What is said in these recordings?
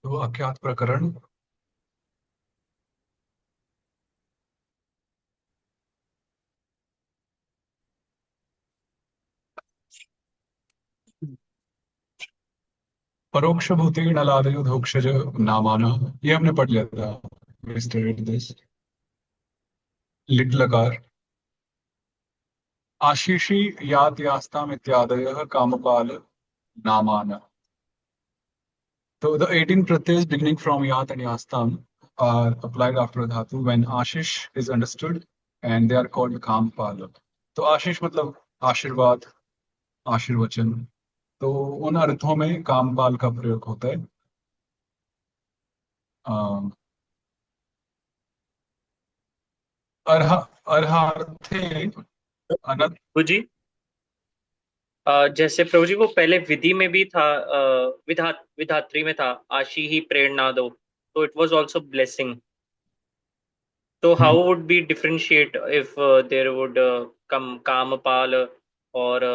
तो अज्ञात प्रकरण। परोक्ष भूति नलादयो धोक्षज नामाना। ये हमने पढ़ लिया था। We studied this। लिट लकार। आशीषी यात यास्ताम इत्यादयः Kampal नामाना। So the 18 pratyas beginning from yat and yastam are applied after a dhatu when ashish is understood, and they are called kampala। तो आशीष मतलब आशीर्वाद, आशीर्वचन। तो उन अर्थों में कामपाल का प्रयोग होता है। अ, अर्हा अर्हार्थे अनत। प्रभु जी, जैसे प्रभु जी वो पहले विधि में भी था, विधात्री में था, आशी ही प्रेरणा दो, तो इट वाज आल्सो ब्लेसिंग। तो how would be differentiate if there would come कामपाल और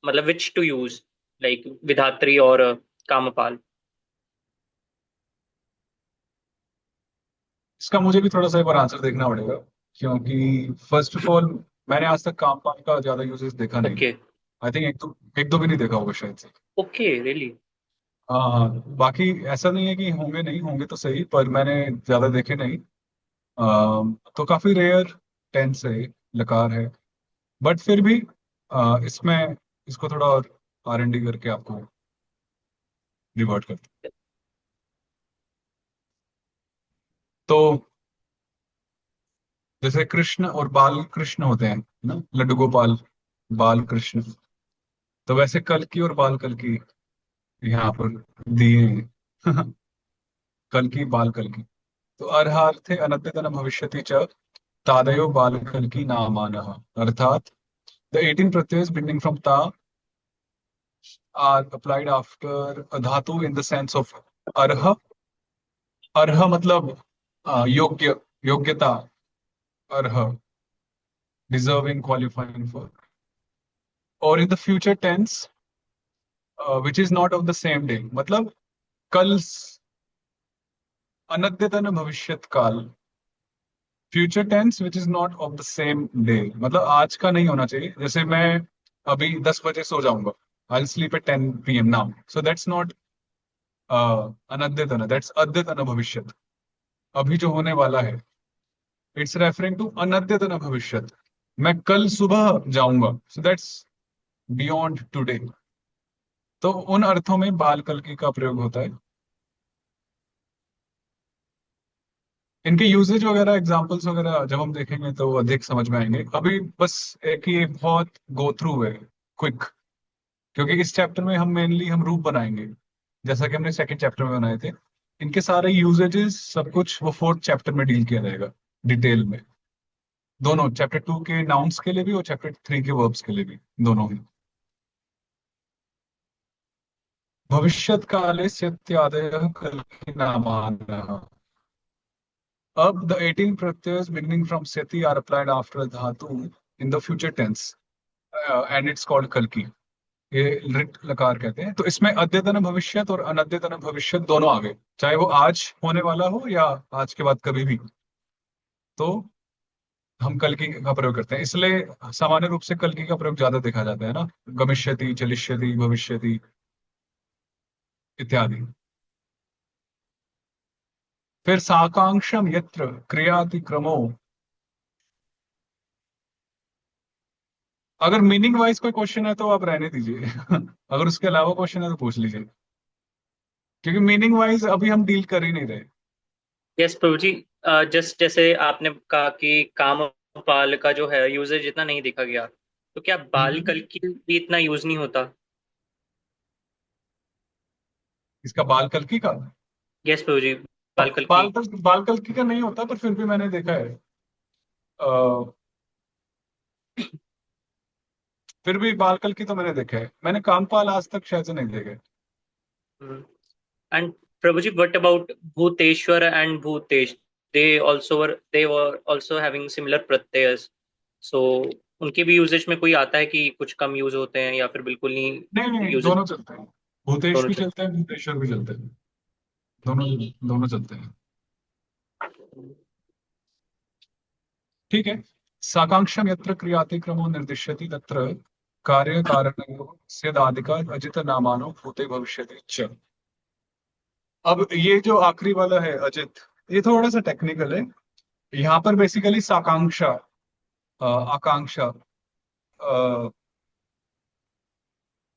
मतलब विच टू यूज, लाइक विधात्री और कामपाल। इसका मुझे भी थोड़ा सा एक बार आंसर देखना पड़ेगा, क्योंकि फर्स्ट ऑफ ऑल मैंने आज तक कामपाल का ज्यादा यूजेस देखा नहीं। ओके। आई थिंक एक दो भी नहीं देखा होगा शायद से। Okay really. हाँ, बाकी ऐसा नहीं है कि होंगे, नहीं होंगे तो सही, पर मैंने ज्यादा देखे नहीं। तो काफी रेयर टेंस है, लकार है। बट फिर भी इसमें इसको थोड़ा और R&D करके आपको रिवर्ट करते हैं। तो जैसे कृष्ण और बाल कृष्ण होते हैं ना, लड्डू गोपाल, बाल कृष्ण। तो वैसे कल की और बाल कल की यहाँ पर दिए हैं। कल की बाल कल की। तो अर्हार्थे अनद्यतन भविष्यति च तादयो बाल कल की नामानः। अर्थात the 18 pratyas beginning from ta are applied after a dhatu in the sense of arha। अर्ह मतलब योग्य, योग्यता। अर्ह, डिजर्विंग, क्वालिफाइंग फॉर। और in the future tense which is not of the same day, मतलब कल, अनद्यतन भविष्यत काल। Future tense which is not of the same day, मतलब आज का नहीं होना चाहिए। जैसे मैं अभी 10 बजे सो जाऊंगा, I sleep at 10 PM now, so that's not अनद्यतन, दैट्स अद्यतन भविष्यत। अभी जो होने वाला है, इट्स रेफरिंग टू अनद्यतन भविष्यत। मैं कल सुबह जाऊंगा, सो दैट्स बियॉन्ड टुडे। तो उन अर्थों में बाल कल्कि का प्रयोग होता है। इनके यूसेज वगैरह, एग्जांपल्स वगैरह जब हम देखेंगे तो अधिक समझ में आएंगे। अभी बस एक ही बहुत गो थ्रू है, क्विक। क्योंकि इस चैप्टर में हम मेनली हम रूप बनाएंगे, जैसा कि हमने सेकंड चैप्टर में बनाए थे। इनके सारे यूजेजेस सब कुछ वो फोर्थ चैप्टर में डील किया जाएगा डिटेल में। दोनों चैप्टर 2 के नाउन्स के लिए भी और चैप्टर 3 के वर्ब्स के लिए भी, दोनों ही। भविष्यत काले सत्यादयः कल्कि नामानः। अब the 18 pratyas beginning from seti are applied after a dhatu in the future tense, and it's called kalki। ये लिट लकार कहते हैं। तो इसमें अद्यतन भविष्यत और अनद्यतन भविष्यत दोनों आ गए, चाहे वो आज होने वाला हो या आज के बाद कभी भी। तो हम कल्कि का प्रयोग करते हैं, इसलिए सामान्य रूप से कल्कि का प्रयोग ज्यादा देखा जाता है ना। गमिष्यति, चलिष्यति, भविष्यति इत्यादि। फिर साकांक्षम यत्र क्रियातिक्रमो। अगर मीनिंग वाइज कोई क्वेश्चन है तो आप रहने दीजिए। अगर उसके अलावा क्वेश्चन है तो पूछ लीजिए, क्योंकि मीनिंग वाइज अभी हम डील कर ही नहीं रहे। यस प्रभु जी, जस्ट जैसे आपने कहा कि कामपाल का जो है यूजेज इतना नहीं देखा गया, तो क्या बाल हम्म। कल की भी इतना यूज नहीं होता? इसका बाल कल्कि का, यस प्रभु जी, बाल कल की। बाल कल्कि का नहीं होता, पर फिर भी मैंने देखा है। अ, फिर भी बाल कल्कि तो मैंने देखा है, मैंने कामपाल आज तक शायद से नहीं देखे। And Prabhu ji, what about भूतेश्वर एंड भूतेश? They were also having similar प्रत्ययस, सो उनके भी यूजेज में कोई आता है कि कुछ कम यूज होते हैं या फिर बिल्कुल नहीं नहीं नहीं, यूजेज? दोनों चलते हैं। भूतेश दोनों भी चल। चलते हैं, भूतेश्वर भी चलते हैं। दोनों दोनों चलते हैं। ठीक है। साकांक्षम यत्र क्रियातिक्रमो निर्दिश्यति तत्र कार्य कारणयोः स्यादिका अजित नामानो भूते भविष्यति च। अब ये जो आखिरी वाला है अजित, ये थोड़ा सा टेक्निकल है। यहाँ पर बेसिकली साकांक्षा, आकांक्षा, अ,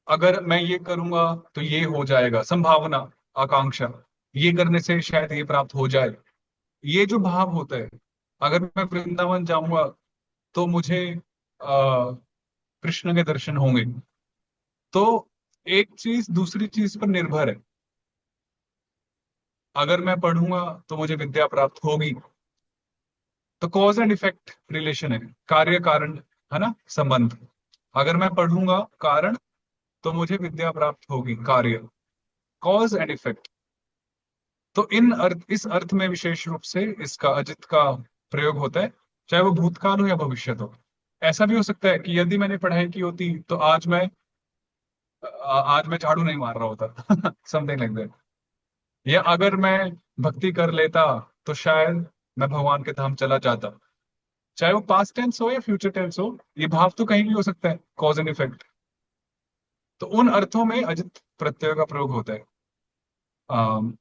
अगर मैं ये करूंगा तो ये हो जाएगा, संभावना, आकांक्षा, ये करने से शायद ये प्राप्त हो जाए, ये जो भाव होता है। अगर मैं वृंदावन जाऊंगा तो मुझे कृष्ण के दर्शन होंगे। तो एक चीज दूसरी चीज पर निर्भर है। अगर मैं पढ़ूंगा तो मुझे विद्या प्राप्त होगी, तो कॉज एंड इफेक्ट रिलेशन है, कार्य कारण, है ना, संबंध। अगर मैं पढ़ूंगा कारण, तो मुझे विद्या प्राप्त होगी, कार्य, कॉज एंड इफेक्ट। तो इन अर्थ, इस अर्थ में विशेष रूप से इसका अजित का प्रयोग होता है, चाहे वो भूतकाल हो या भविष्य हो। ऐसा भी हो सकता है कि यदि मैंने पढ़ाई की होती तो आज मैं झाड़ू नहीं मार रहा होता समथिंग लाइक दैट। या अगर मैं भक्ति कर लेता तो शायद मैं भगवान के धाम चला जाता। चाहे वो पास्ट टेंस हो या फ्यूचर टेंस हो, ये भाव तो कहीं भी हो सकता है, कॉज एंड इफेक्ट। तो उन अर्थों में अजित प्रत्यय का प्रयोग होता है। um,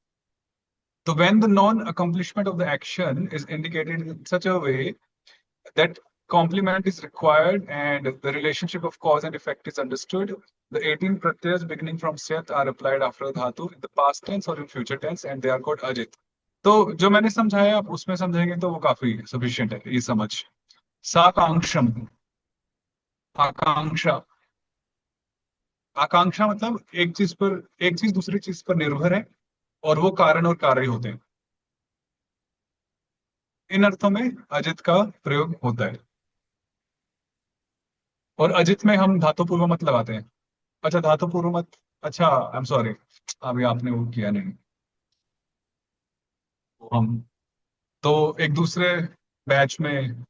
तो when the non-accomplishment of the action is indicated in such a way that complement is required and the relationship of cause and effect is understood, the 18 pratyas beginning from Syat are applied after dhatu in the past tense or in future tense and they are called ajit. तो जो मैंने समझाया आप उसमें समझेंगे तो वो काफी सफिशिएंट है ये समझ। साकांक्षम, आकांक्षा, आकांक्षा मतलब एक चीज दूसरी चीज पर निर्भर है और वो कारण और कार्य होते हैं। इन अर्थों में अजित का प्रयोग होता है। और अजित में हम धातु पूर्व मत लगाते हैं। अच्छा, धातु पूर्व मत, अच्छा आई एम सॉरी, अभी आपने वो किया नहीं। हम तो एक दूसरे बैच में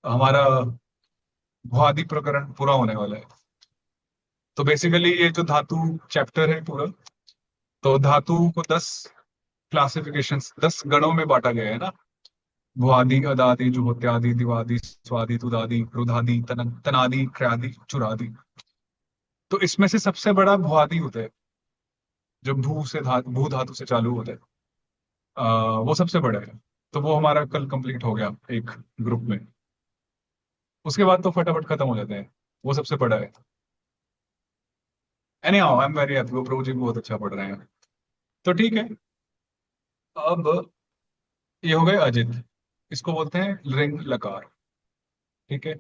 हमारा भुआदि प्रकरण पूरा होने वाला है। तो बेसिकली ये जो धातु चैप्टर है पूरा, तो धातु को 10 क्लासिफिकेशंस, 10 गणों में बांटा गया है ना। भुआदि, अदादि, जुहोत्यादि, दिवादि, स्वादि, तुदादि, रुधादि, तनादि, क्रयादि, चुरादि। तो इसमें से सबसे बड़ा भुआदि होता है, जो भू धातु से चालू होता है। वो सबसे बड़ा है। तो वो हमारा कल कंप्लीट हो गया एक ग्रुप में। उसके बाद तो फटाफट खत्म हो जाते हैं। वो सबसे बड़ा है। Any how I am very happy, वो प्रभु जी भी बहुत अच्छा पढ़ रहे हैं। तो ठीक है। अब ये हो गए अजित, इसको बोलते हैं लिंग लकार। ठीक है।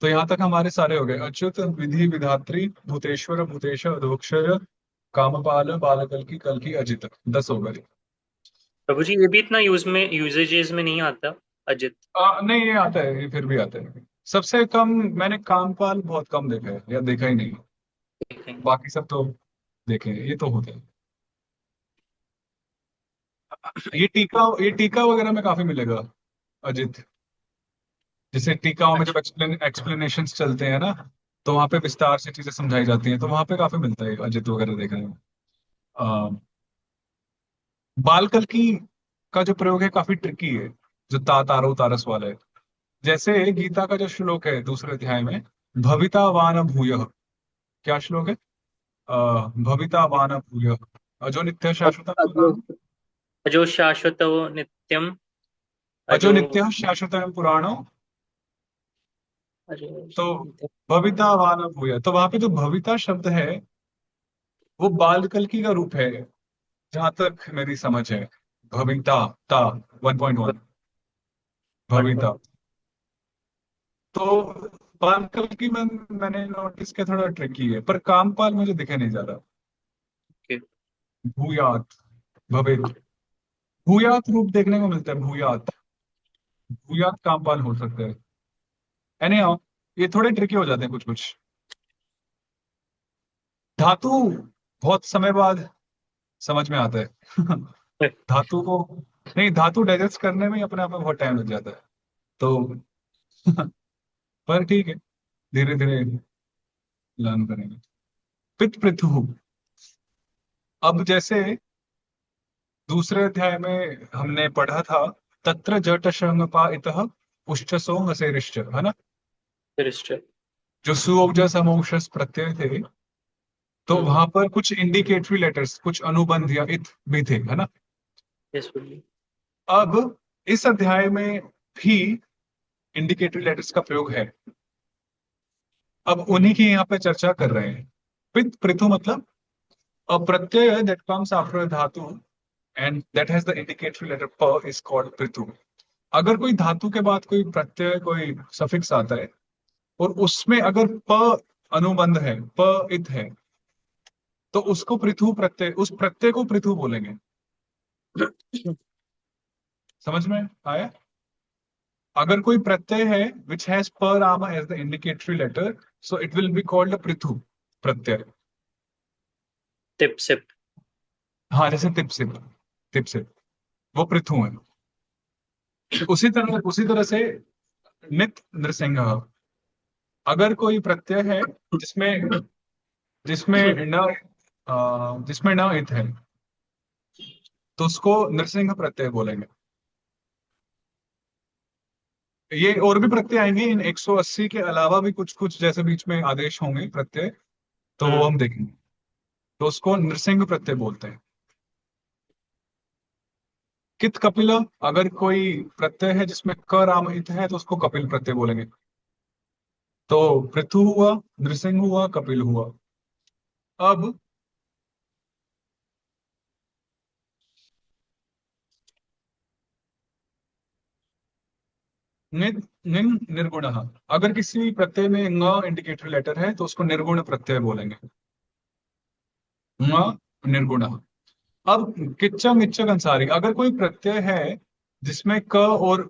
तो यहाँ तक हमारे सारे हो गए, अच्युत, विधि, विधात्री, भूतेश्वर, भूतेश, अधोक्षज, कामपाल, बालकल की, कल की, अजित, 10 हो गए। प्रभु जी ये भी इतना यूजेजेस में नहीं आता, अजित। नहीं, ये आता है, ये फिर भी आता है। सबसे कम मैंने कामपाल बहुत कम देखा है या देखा ही नहीं। देखेंगे। बाकी सब तो देखे हैं, ये तो होता है। ये टीका वगैरह में काफी मिलेगा अजित। जैसे टीकाओं में जब अच्छा। एक्सप्लेनेशंस चलते हैं ना, तो वहां पे विस्तार से चीजें समझाई जाती हैं, तो वहां पे काफी मिलता है अजित वगैरह देखने में। अ, बालकल की का जो प्रयोग है काफी ट्रिकी है, जो तारो तारस वाला है। जैसे गीता का जो श्लोक है दूसरे अध्याय में, भविता वान भूयः, क्या श्लोक है? भविता वान भूयः, अजो नित्य शाश्वत अजो पुराण, अजो शाश्वतो नित्यम। अजो अजो नित्य शाश्वत पुराणो। अजो तो भविता वान भूयः, तो वहां पे जो भविता शब्द है वो बालकल्की का रूप है, जहां तक मेरी समझ है। भविता, ता, 1.1, भविता। तो बालकल्की में मैंने नोटिस किया थोड़ा ट्रिकी है, पर कामपाल मुझे दिखे नहीं ज्यादा। के। भूयात, भवित, भूयात रूप देखने को मिलता है, भूयात, भूयात कामपाल हो सकता है। एनी हाउ, ये थोड़े ट्रिकी हो जाते हैं कुछ कुछ। धातु बहुत समय बाद समझ में आता है धातु को, नहीं, धातु डाइजेस्ट करने में ही अपने आप में बहुत टाइम लग जाता है। तो पर ठीक है, धीरे धीरे लर्न करेंगे। पित पृथु, अब जैसे दूसरे अध्याय में हमने पढ़ा था, तत्र जट संगपा इतः उष्चसो मसेरिश्च, है ना। Register. जो सुअवजस समौशस प्रत्यय थे, तो Hmm. वहां पर कुछ इंडिकेटरी लेटर्स, कुछ अनुबंध या इत भी थे, है ना। Yes, will. अब इस अध्याय में भी इंडिकेटरी लेटर्स का प्रयोग है। अब उन्हीं की यहाँ पे चर्चा कर रहे हैं। पित पृथु मतलब a Pratyaya that comes after a धातु and that has the indicatory letter प is called पृथु। अगर कोई धातु के बाद कोई प्रत्यय, कोई सफिक्स आता है और उसमें अगर प अनुबंध है, प इत है, तो उसको पृथु प्रत्यय, उस प्रत्यय को पृथु बोलेंगे। समझ में आया। अगर कोई प्रत्यय है विच हैज प राम as the indicatory letter, so it will be called पृथु प्रत्यय। Tip sip. हाँ, जैसे तिपसिप, तिपसिप वो पृथु है। उसी तरह से नित नृसिंह, अगर कोई प्रत्यय है जिसमें जिसमें न जिसमें न इत है, तो उसको नृसिंह प्रत्यय बोलेंगे। ये और भी प्रत्यय आएंगे इन 180 के अलावा भी, कुछ कुछ जैसे बीच में आदेश होंगे प्रत्यय, तो वो Hmm. हम देखेंगे। तो उसको नृसिंह प्रत्यय बोलते हैं। कित कपिल, अगर कोई प्रत्यय है जिसमें क राम इत है, तो उसको कपिल प्रत्यय बोलेंगे। तो पृथु हुआ, नृसिंह हुआ, कपिल हुआ। अब निन निर्गुण, अगर किसी प्रत्यय में ङ इंडिकेटरी लेटर है तो उसको निर्गुण प्रत्यय बोलेंगे। ङ निर्गुण। अब किच्चा मिच्चा कंसारी, अगर कोई प्रत्यय है जिसमें क और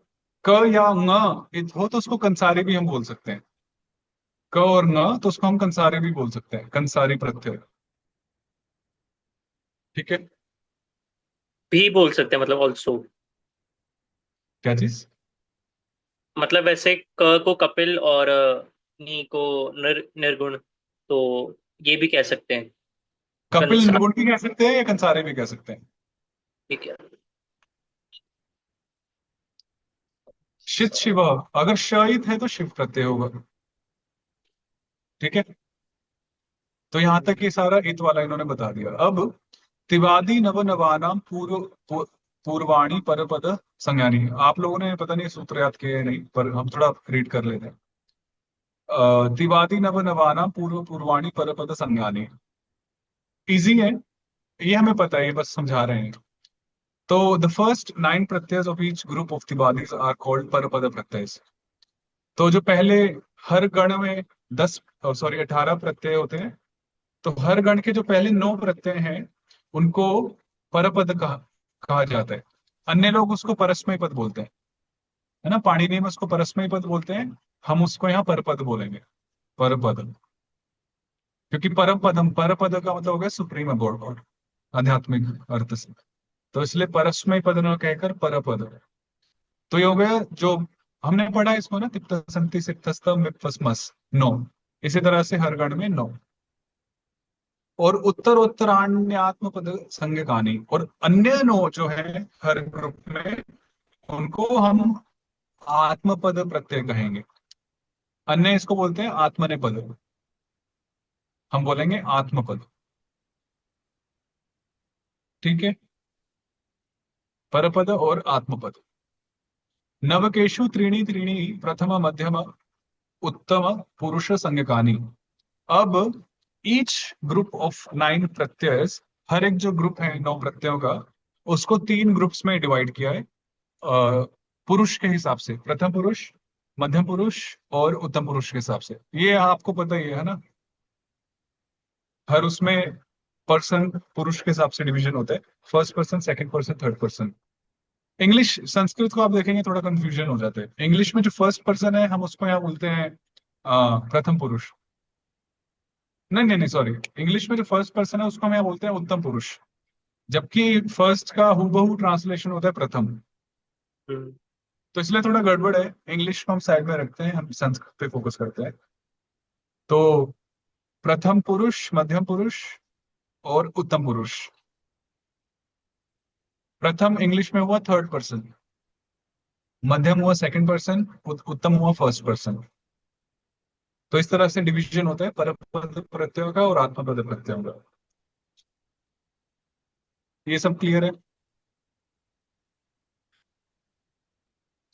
क या ङ इत हो, तो उसको कंसारी भी हम बोल सकते हैं। क और ङ, तो उसको हम कंसारी भी बोल सकते हैं, कंसारी प्रत्यय। ठीक है। भी बोल सकते हैं मतलब also. क्या चीज। मतलब वैसे क को कपिल और नी को निर्गुण, तो ये भी कह सकते हैं। कपिल कंसा निर्गुण भी कह सकते हैं या कंसारी भी कह सकते हैं। ठीक है। शित शिव, अगर शयित है तो शिव प्रत्यय होगा। ठीक है। तो यहां तक ये सारा इत वाला इन्होंने बता दिया। अब तिवादी नव नवानाम पूर्वाणी परपद संज्ञानी, आप लोगों ने पता नहीं सूत्र याद किए हैं नहीं, पर हम थोड़ा रीड कर लेते हैं। तिवादी नव नवानाम पूर्वाणी परपद संज्ञानी, इजी है, ये हमें पता है, ये बस समझा रहे हैं। तो द फर्स्ट 9 प्रत्यय ऑफ ईच ग्रुप ऑफ तिवादीज आर कॉल्ड परपद प्रत्यय। तो जो पहले हर गण में 10, सॉरी 18 प्रत्यय होते हैं, तो हर गण के जो पहले 9 प्रत्यय हैं उनको परपद कहा जाता है। अन्य लोग उसको परस्मय पद बोलते हैं, है ना। पाणिनि में उसको परस्मय पद बोलते हैं, हम उसको यहाँ परपद बोलेंगे, परपद। क्योंकि परम पदम, परपद का मतलब हो गया सुप्रीम गॉड, गॉड आध्यात्मिक अर्थ से। तो इसलिए परस्मय पद न कहकर परपद। तो ये हो गया जो हमने पढ़ा इसको ना, तिप्तसंति सिप्तस्तम विप्तस्मस, 9। इसी तरह से हर गण में 9। और उत्तर उत्तराण्यात्म पद संज्ञकानी, और अन्य 9 जो है हर ग्रुप में, उनको हम आत्मपद प्रत्यय कहेंगे। अन्य इसको बोलते हैं आत्मनेपद, हम बोलेंगे आत्मपद। ठीक है। परपद और आत्मपद। नवकेशु त्रीणि त्रीणि प्रथम मध्यम उत्तम पुरुष संज्ञकानी। अब ईच ग्रुप ऑफ 9 प्रत्ययस, हर एक जो ग्रुप है 9 प्रत्ययों का, उसको 3 ग्रुप्स में डिवाइड किया है, पुरुष के हिसाब से, प्रथम पुरुष, मध्यम पुरुष और उत्तम पुरुष के हिसाब से। ये आपको पता ही है ना। हर उसमें पर्सन पुरुष के हिसाब से डिवीजन होता है, first person, second person, third person. English Sanskrit को आप देखेंगे थोड़ा कंफ्यूजन हो जाता है। इंग्लिश में जो फर्स्ट पर्सन है हम उसको यहाँ बोलते हैं प्रथम पुरुष। नहीं नहीं नहीं, सॉरी, इंग्लिश में जो फर्स्ट पर्सन है उसको हम यहाँ बोलते हैं उत्तम पुरुष, जबकि फर्स्ट का हूबहू ट्रांसलेशन होता है प्रथम। हम्म। तो इसलिए थोड़ा गड़बड़ है, इंग्लिश को हम साइड में रखते हैं, हम संस्कृत पे फोकस करते हैं। तो प्रथम पुरुष, मध्यम पुरुष और उत्तम पुरुष। प्रथम इंग्लिश में हुआ थर्ड पर्सन, मध्यम हुआ सेकंड पर्सन, उत्तम हुआ फर्स्ट पर्सन। तो इस तरह से डिवीजन होता है परपद प्रत्ययों का और आत्मपद प्रत्ययों का। ये सब क्लियर है?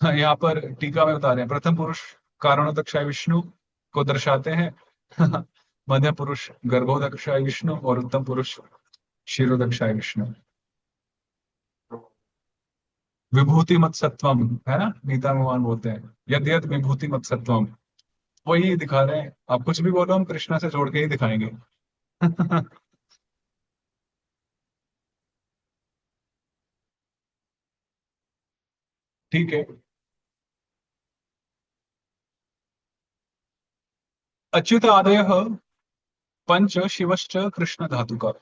हाँ, यहाँ पर टीका में बता रहे हैं, प्रथम पुरुष कारणोदकशाय विष्णु को दर्शाते हैं। मध्य पुरुष गर्भोदकशाय विष्णु और उत्तम पुरुष क्षीरोदकशाय विष्णु। विभूति मत सत्वम, है ना, गीता में भगवान बोलते हैं यद यद विभूति मत सत्वम। वही दिखा रहे हैं, आप कुछ भी बोलो हम कृष्णा से जोड़ के ही दिखाएंगे। ठीक है। अच्युत आदय पंच शिवश्च कृष्ण धातु का।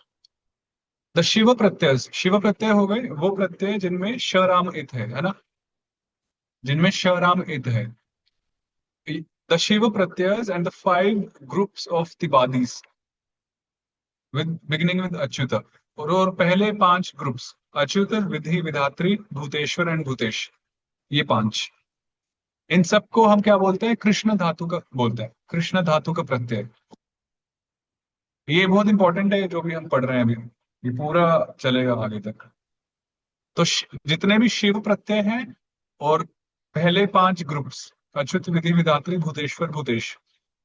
द शिव प्रत्यय, शिव प्रत्यय हो गए वो प्रत्यय जिनमें श राम इत है ना, जिनमें श राम इत है। द शिव प्रत्ययs and the five groups of Tibadis with beginning with अच्युत, और पहले पांच ग्रुप्स अच्युत, विधि, विधात्री, भूतेश्वर एंड भूतेश, ये पांच, इन सबको हम क्या बोलते हैं, कृष्ण धातु का बोलते हैं, कृष्ण धातु का प्रत्यय। ये बहुत इंपॉर्टेंट है जो भी हम पढ़ रहे हैं अभी, ये पूरा चलेगा आगे तक। तो जितने भी शिव प्रत्यय हैं और पहले पांच ग्रुप्स अच्युत, विधि, विधात्री, भूतेश्वर, भूतेश,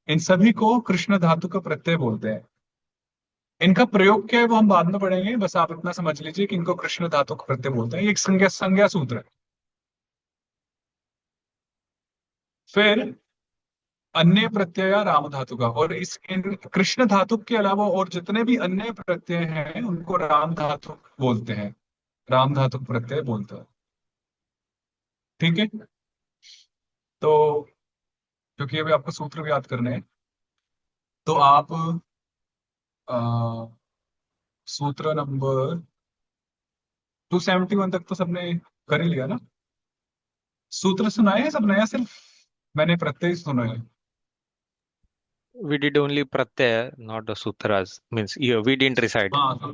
इन सभी को कृष्ण धातु का प्रत्यय बोलते हैं। इनका प्रयोग क्या है वो हम बाद में पढ़ेंगे, बस आप इतना समझ लीजिए कि इनको कृष्ण धातु का प्रत्यय बोलते हैं। ये एक संज्ञा संज्ञा सूत्र है। फिर अन्य प्रत्यय राम धातु का, और इस इन कृष्ण धातु के अलावा और जितने भी अन्य प्रत्यय हैं उनको राम धातु बोलते हैं, राम धातु प्रत्यय बोलते हैं। ठीक है। तो क्योंकि अभी आपको सूत्र भी याद करने हैं, तो आप अ, सूत्र नंबर 271 तक तो सबने कर ही लिया ना? सूत्र सुनाए हैं सबने या सिर्फ मैंने प्रत्यय सुना है? We did only pratyaya, not the sutras. Means yeah, we didn't recite. हाँ,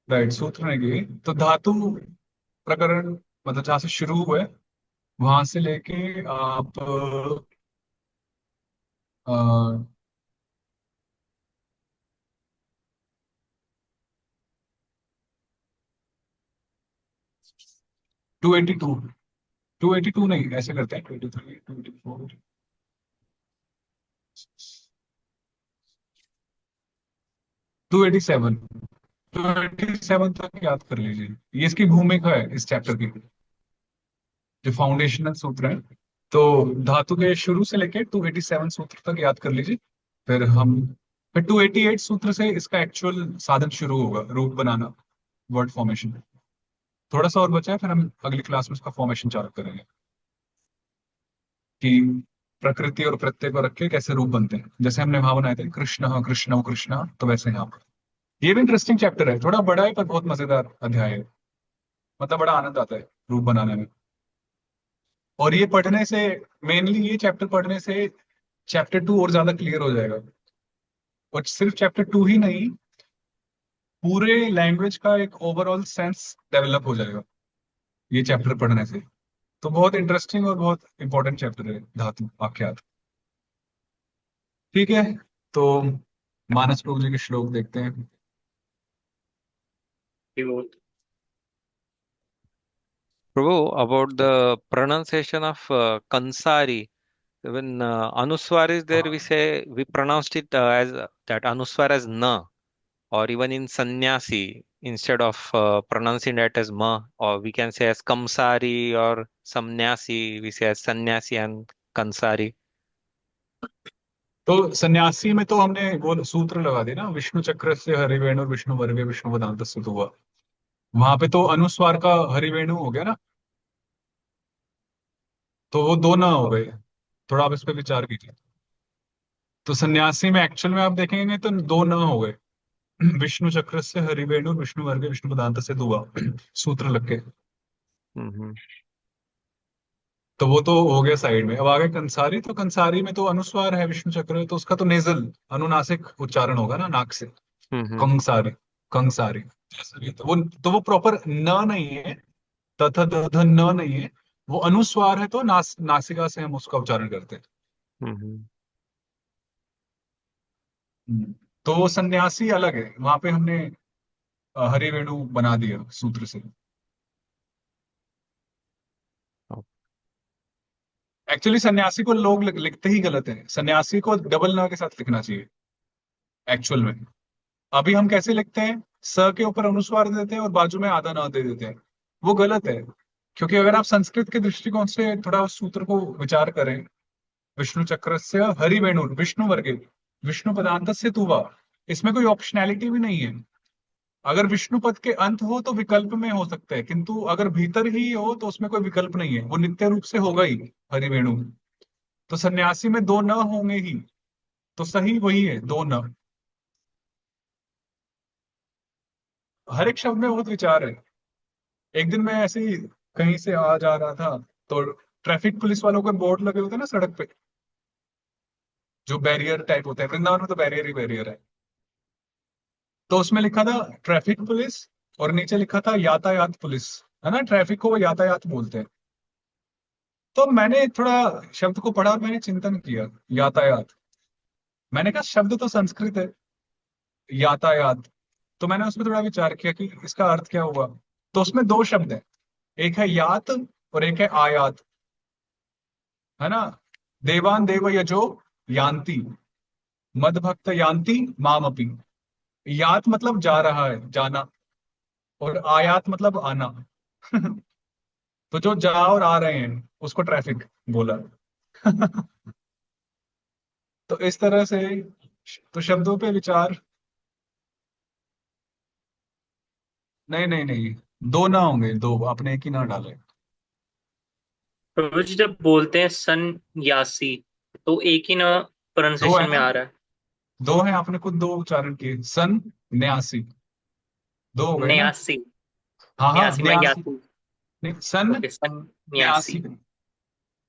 राइट, सूत्र नहीं किए तो धातु प्रकरण, मतलब जहां से शुरू हुए वहां से लेके आप 282, 282 नहीं, ऐसे करते हैं 23, 24, 287, 287 तक याद कर लीजिए। ये इसकी भूमिका है इस चैप्टर की, जो फाउंडेशनल सूत्र है। तो धातु के शुरू से लेके 287 सूत्र तक याद कर लीजिए। फिर हम फिर 288 सूत्र से इसका एक्चुअल साधन शुरू होगा, रूप बनाना, वर्ड फॉर्मेशन। थोड़ा सा और बचा है, फिर हम अगली क्लास में इसका फॉर्मेशन चालू करेंगे कि प्रकृति और प्रत्यय को रख के कैसे रूप बनते हैं। जैसे हमने वहां बनाए थे कृष्ण कृष्ण कृष्ण, तो वैसे यहाँ पर। ये भी इंटरेस्टिंग चैप्टर है, थोड़ा बड़ा है पर बहुत मजेदार अध्याय है, मतलब बड़ा आनंद आता है रूप बनाने में। और ये पढ़ने से, मेनली ये चैप्टर पढ़ने से चैप्टर 2 और ज्यादा क्लियर हो जाएगा। और सिर्फ चैप्टर 2 ही नहीं, पूरे लैंग्वेज का एक ओवरऑल सेंस डेवलप हो जाएगा ये चैप्टर पढ़ने से। तो बहुत इंटरेस्टिंग और बहुत इंपॉर्टेंट चैप्टर है धातु वाक्यात। ठीक है। तो मानस प्रभु जी के श्लोक देखते हैं। विभूत। Prabhu, about the pronunciation of Kansari, when Anuswar is there, we हाँ, say we pronounced it as that Anuswar as Na, or even in Sannyasi, instead of pronouncing that as Ma, or we can say as Kamsari or Samnyasi, we say as Sannyasi and Kansari. तो सन्यासी में तो हमने वो सूत्र लगा दिया ना, विष्णु चक्र से हरिवेणु विष्णु वर्गे विष्णु वेदांत सुत हुआ। वहां पे तो अनुस्वार का हरिवेणु हो गया ना, तो वो दो ना हो गए। थोड़ा आप इस पे विचार कीजिए। तो सन्यासी में एक्चुअल में आप देखेंगे तो दो न हो गए। विष्णु चक्र से हरिवेणु विष्णु वर्ग विष्णु वेदांत से दुआ, सूत्र लग के। Mhm. तो वो तो हो गया साइड में। अब आगे कंसारी, तो कंसारी में तो अनुस्वार है विष्णु चक्र, तो उसका तो नेजल अनुनासिक उच्चारण होगा ना, नाक से। Mhm. कंसारी, कंसारी। तो वो प्रॉपर न नहीं है, तथ दध न नहीं है, वो अनुस्वार है, तो नासिका से हम उसका उच्चारण करते हैं। हम्म। तो वो सन्यासी अलग है, वहां पे हमने हरि वेणु बना दिया सूत्र से। एक्चुअली सन्यासी को लोग लिखते ही गलत है, सन्यासी को डबल न के साथ लिखना चाहिए एक्चुअल में। अभी हम कैसे लिखते हैं, स के ऊपर अनुस्वार देते हैं और बाजू में आधा न दे देते हैं, वो गलत है। क्योंकि अगर आप संस्कृत के दृष्टिकोण से थोड़ा उस सूत्र को विचार करें, विष्णु चक्र से हरि वेणु विष्णु वर्गे विष्णु पदांत से तुवा, इसमें कोई ऑप्शनैलिटी भी नहीं है। अगर विष्णु पद के अंत हो तो विकल्प में हो सकता है, किंतु अगर भीतर ही हो तो उसमें कोई विकल्प नहीं है, वो नित्य रूप से होगा ही हरि वेणु। तो सन्यासी में दो न होंगे ही, तो सही वही है, दो न। हर एक शब्द में बहुत विचार है। एक दिन मैं ऐसे ही कहीं से आ जा रहा था, तो ट्रैफिक पुलिस वालों के बोर्ड लगे होते हैं ना सड़क पे, जो बैरियर टाइप होते हैं, वृंदावन में तो बैरियर ही बैरियर है। तो उसमें लिखा था ट्रैफिक पुलिस, और नीचे लिखा था यातायात पुलिस। है ना, ट्रैफिक को वो यातायात बोलते हैं। तो मैंने थोड़ा शब्द को पढ़ा और मैंने चिंतन किया, यातायात। मैंने कहा शब्द तो संस्कृत है, यातायात। तो मैंने उसमें थोड़ा विचार किया कि इसका अर्थ क्या हुआ। तो उसमें दो शब्द हैं, एक है यात और एक है आयात। है ना, देवान देव यजो यान्ति, मद भक्त यान्ति मामपि। यात मतलब जा रहा है, जाना, और आयात मतलब आना। तो जो जा और आ रहे हैं उसको ट्रैफिक बोला। तो इस तरह से, तो शब्दों पे विचार। नहीं नहीं नहीं, दो ना होंगे, दो, आपने एक ही ना डाले। प्रभु जी जब बोलते हैं सन्यासी, तो एक ही ना दो है प्रोनाउंसिएशन में ना, आ रहा है। दो है, आपने खुद दो उच्चारण किए, सन न्यासी, दो हो गए ना। न्यासी। हाँ हाँ, न्यासी, मैं न्यासी। यासी। नहीं, सन ओके, सन्यासी। न्यासी।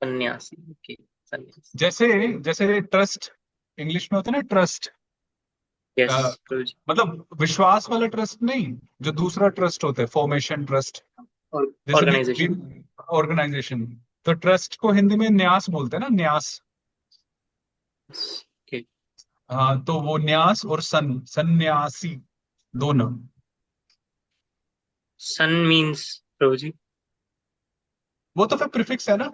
सन्यासी, ओके। सन्यासी। जैसे जैसे ट्रस्ट इंग्लिश में होता है ना, ट्रस्ट। यस प्रभु जी। मतलब विश्वास वाला ट्रस्ट नहीं, जो दूसरा ट्रस्ट होता है, फॉर्मेशन ट्रस्ट। और जैसे ऑर्गेनाइजेशन। ऑर्गेनाइजेशन। तो ट्रस्ट को हिंदी में न्यास बोलते हैं ना, न्यास। ओके। हाँ, तो वो न्यास और सन्यासी, दोनों। सन मीन्स प्रभु जी। वो तो फिर प्रीफिक्स है ना,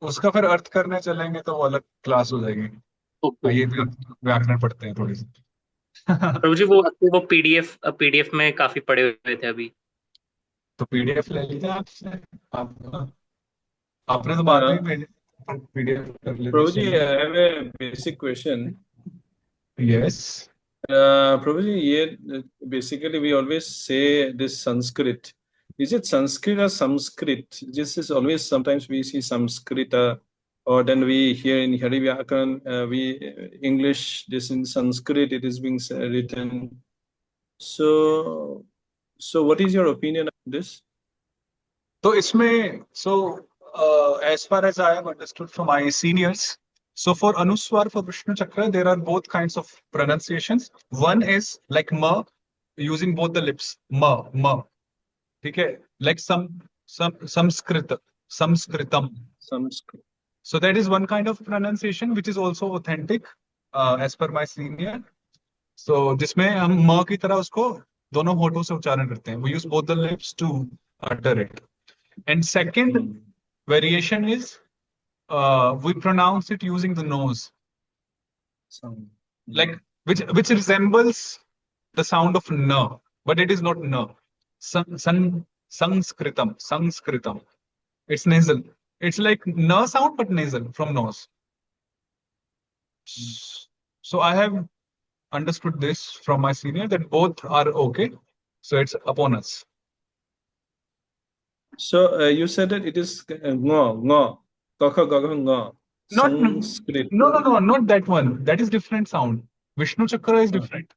उसका फिर अर्थ करने चलेंगे तो वो अलग क्लास हो जाएगी। ओके। आइए व्याकरण पढ़ते हैं थोड़ी सी। प्रभु जी वो पीडीएफ में काफी पढ़े हुए थे अभी। तो पीडीएफ ले लीजिए आपसे, आप आपने तो बाद में Uh, ही भेजे, पीडीएफ कर लेते Prabhuji, soon. I have a basic question. Yes. Prabhuji, basically we always say this Sanskrit. Is it Sanskrit or Sanskrit? This is always, sometimes we see Sanskrit, or then we hear in Hari Vyakaran, English, this in Sanskrit, it is being written. So, so what is your opinion on this? तो इसमें as far as I have understood from my seniors, so for anuswar, for Vishnu Chakra, there are both kinds of pronunciations. One is like ma, using both the lips, ma. ठीक है, like Sanskrit, Sanskritam. Sanskrit. So that is one kind of pronunciation which is also authentic, as per my senior. So जिसमें हम म की तरह उसको दोनों होठों से उच्चारण करते हैं. We use both the lips to utter it. And second Hmm. variation is, we pronounce it using the nose, like which resembles the sound of na, but it is not na. Sanskritam. It's nasal. It's like na sound but nasal from nose. So I have understood this from my senior that both are okay. So it's upon us. So you said that it is ngo, kaka, gaga, ngo, Not Sanskrit. no, not that one. That is different sound. Vishnu Chakra is Uh, different.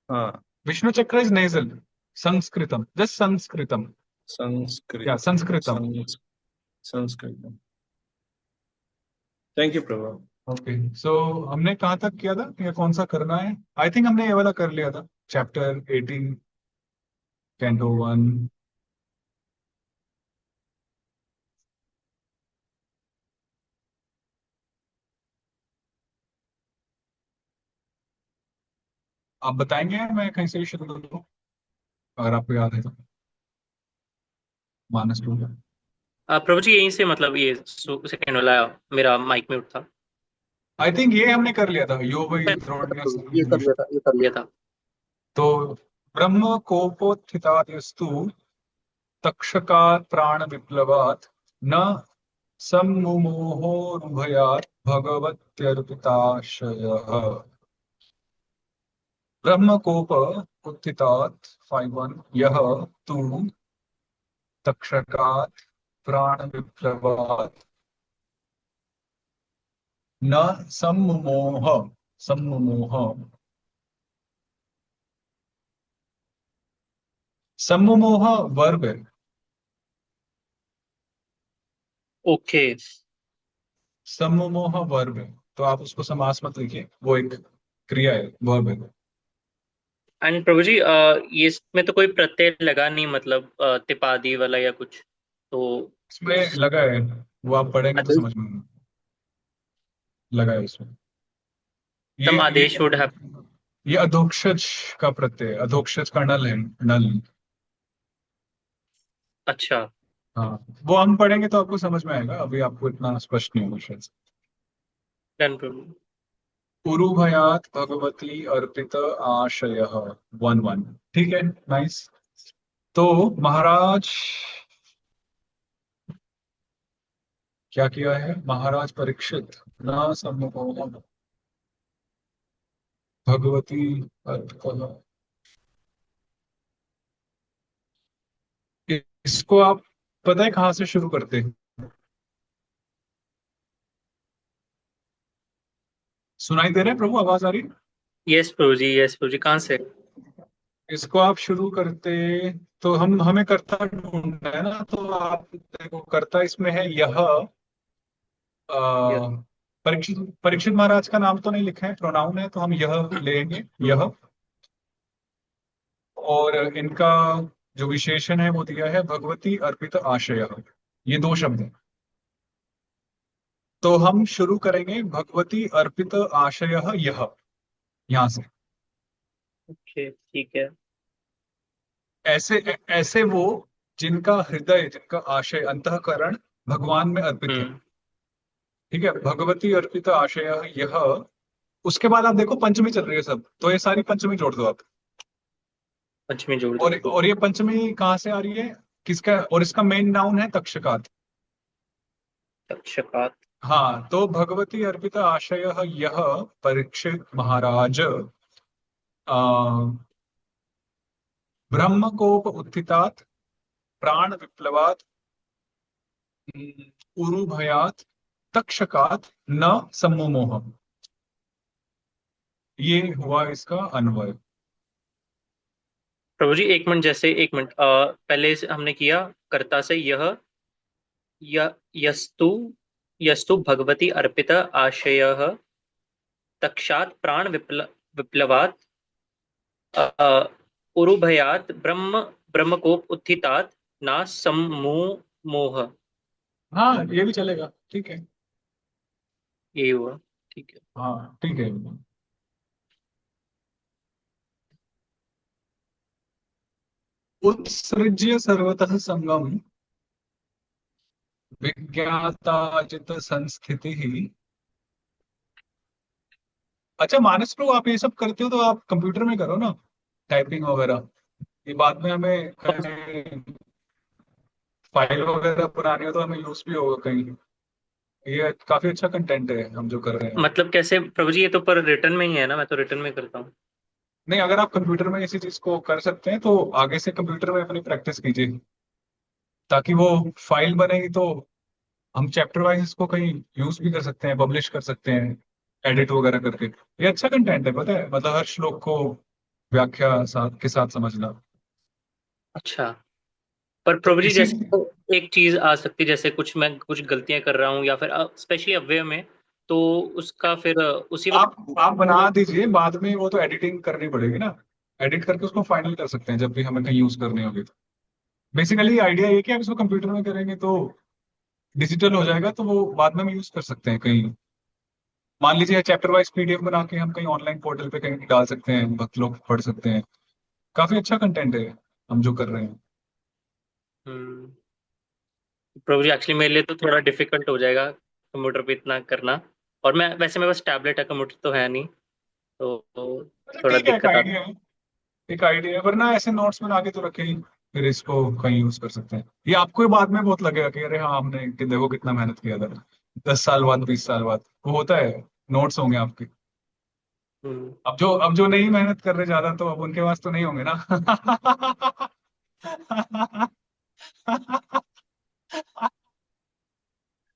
uh, Vishnu Chakra is nasal. Sanskritam. Just Sanskritam. Sanskrit. Yeah, Sanskritam. Sanskrit. Thank you, Prabhu. Okay, so हमने कहाँ तक किया था या कौन सा करना है? आई थिंक हमने ये वाला कर लिया था, चैप्टर 18 कैंटो 1। आप बताएंगे या मैं कहीं से भी शुरू कर दूं, अगर आपको याद है तो। मानस टू। प्रभु जी यहीं से, मतलब ये सेकंड वाला मेरा माइक म्यूट था। आई थिंक ये हमने कर लिया था, यो वही द्रोण्य ये कर लिया था, ये कर लिया था। तो ब्रह्म कोपोत्थिताद्यस्तु तक्षकात् प्राण विप्लवात् न सम्मुमोहोरुभयात् भगवत्यर्पिताशयः। ब्रह्म कोप उत्थितात् 5:1 यह तू तक्षकात् प्राण विप्लवात् न सम्मुमोह। सम्मुमोह। सम्मुमोह वर्ब है। ओके। सम्मुमोह वर्ब है, तो आप उसको समास मत लिखिए, वो एक क्रिया है, वर्ब है। एंड प्रभु जी ये इसमें तो कोई प्रत्यय लगा नहीं, मतलब तिपादी वाला या कुछ, तो इसमें लगा है, वो आप पढ़ेंगे तो आदेश, समझ में आएगा। लगा है इसमें। ये सम ये आदेश वुड हैव। ये अधोक्षज का प्रत्यय, अधोक्षज का नल है, नल। अच्छा। हाँ, वो हम पढ़ेंगे तो आपको समझ में आएगा, अभी आपको इतना स्पष्ट नहीं होगा शायद। डन प्रभु। उरुभयात भगवती अर्पित आशयः 1:1। ठीक है, नाइस। तो महाराज क्या किया है, महाराज परीक्षित न सम्मुखो भगवती अर्पित। इसको आप पता है कहाँ से शुरू करते हैं? सुनाई दे रहे हैं प्रभु, आवाज आ रही है? यस प्रभु जी, यस प्रभु जी, कहाँ से? इसको आप शुरू करते, तो हमें कर्ता ढूंढना है ना, तो आप देखो कर्ता इसमें है यह। यस। परीक्षित परीक्षित महाराज का नाम तो नहीं लिखा है, प्रोनाउन है, तो हम यह लेंगे, यह। और इनका जो विशेषण है वो दिया है भगवती अर्पित आशय। ये दो शब्द हैं, तो हम शुरू करेंगे भगवती अर्पित आशय यह, यहां से। ओके, ठीक है। ऐसे ऐसे वो जिनका हृदय, जिनका आशय, अंतःकरण भगवान में अर्पित है। हम्म। ठीक है, भगवती अर्पित आशय यह। उसके बाद आप देखो पंचमी चल रही है सब, तो ये सारी पंचमी जोड़ दो आप। पंचमी जोड़ दो। और ये पंचमी कहाँ से आ रही है, किसका, और इसका मेन नाउन है तक्षकात। तक्षकात। हाँ, तो भगवती अर्पित आशय यह परीक्षित महाराज ब्रह्मकोप उत्थितात् प्राण विप्लवात् उरुभयात् तक्षकात् न सम्मुमोह। ये हुआ इसका अन्वय। प्रभु जी एक मिनट, जैसे एक मिनट, पहले से हमने किया कर्ता से यह, यस्तु, यस्तु भगवती अर्पित आशयः तक्षात् प्राण विप्लवात् उरुभयात् ब्रह्मकोप उत्थितात् न सम्मुमोह। हाँ, ये भी चलेगा, ठीक है। ये हुआ। ठीक है। हाँ, ठीक है। उत्सृज्य सर्वतः संगम विज्ञाताचित संस्थिति ही। अच्छा मानस प्रभु, आप ये सब करते हो तो आप कंप्यूटर में करो ना, टाइपिंग वगैरह। ये बाद में हमें कहीं फाइल वगैरह बनानी हो तो हमें यूज भी होगा कहीं। ये काफी अच्छा कंटेंट है हम जो कर रहे हैं। मतलब कैसे प्रभु जी, ये तो पर रिटर्न में ही है ना, मैं तो रिटर्न में करता हूँ। नहीं, अगर आप कंप्यूटर में इसी चीज को कर सकते हैं तो आगे से कंप्यूटर में अपनी प्रैक्टिस कीजिए, ताकि वो फाइल बनेगी तो हम चैप्टर वाइज इसको कहीं यूज भी कर सकते हैं, पब्लिश कर सकते हैं, एडिट वगैरह करके। ये अच्छा कंटेंट है, पता है, मतलब हर श्लोक को व्याख्या के साथ समझना। अच्छा। पर प्रभु तो जी इसी जैसे तो एक चीज आ सकती है, जैसे कुछ मैं कुछ गलतियां कर रहा हूँ या फिर स्पेशली अव्यय में, तो उसका फिर उसी वक्त। आप बना दीजिए, बाद में वो तो एडिटिंग करनी पड़ेगी ना। एडिट करके उसको फाइनल कर सकते हैं जब भी हमें कहीं यूज करनी होगी। तो बेसिकली आइडिया ये कि हम इसको कंप्यूटर में करेंगे तो डिजिटल हो जाएगा, तो वो बाद में हम यूज कर सकते हैं कहीं। मान लीजिए चैप्टर वाइज पीडीएफ बना के हम कहीं ऑनलाइन पोर्टल पे कहीं डाल सकते हैं, बहुत लोग पढ़ सकते हैं। काफी अच्छा कंटेंट है हम जो कर रहे हैं। हम्म। प्रभु जी एक्चुअली मेरे लिए तो थोड़ा डिफिकल्ट हो जाएगा कंप्यूटर पे इतना करना। और मैं वैसे मेरे पास टैबलेट है, कंप्यूटर तो है नहीं, तो थोड़ा ठीक है, एक दिक्कत आती आइडिया है, एक आइडिया है, वरना ऐसे नोट्स बना के तो रखे ही, फिर इसको कहीं यूज कर सकते हैं। ये आपको बाद में बहुत लगेगा कि अरे हाँ हमने कि देखो कितना मेहनत किया था, 10 साल बाद 20 साल बाद वो होता है, नोट्स होंगे आपके। है। अब जो नहीं मेहनत कर रहे ज्यादा, तो अब उनके पास तो नहीं होंगे ना।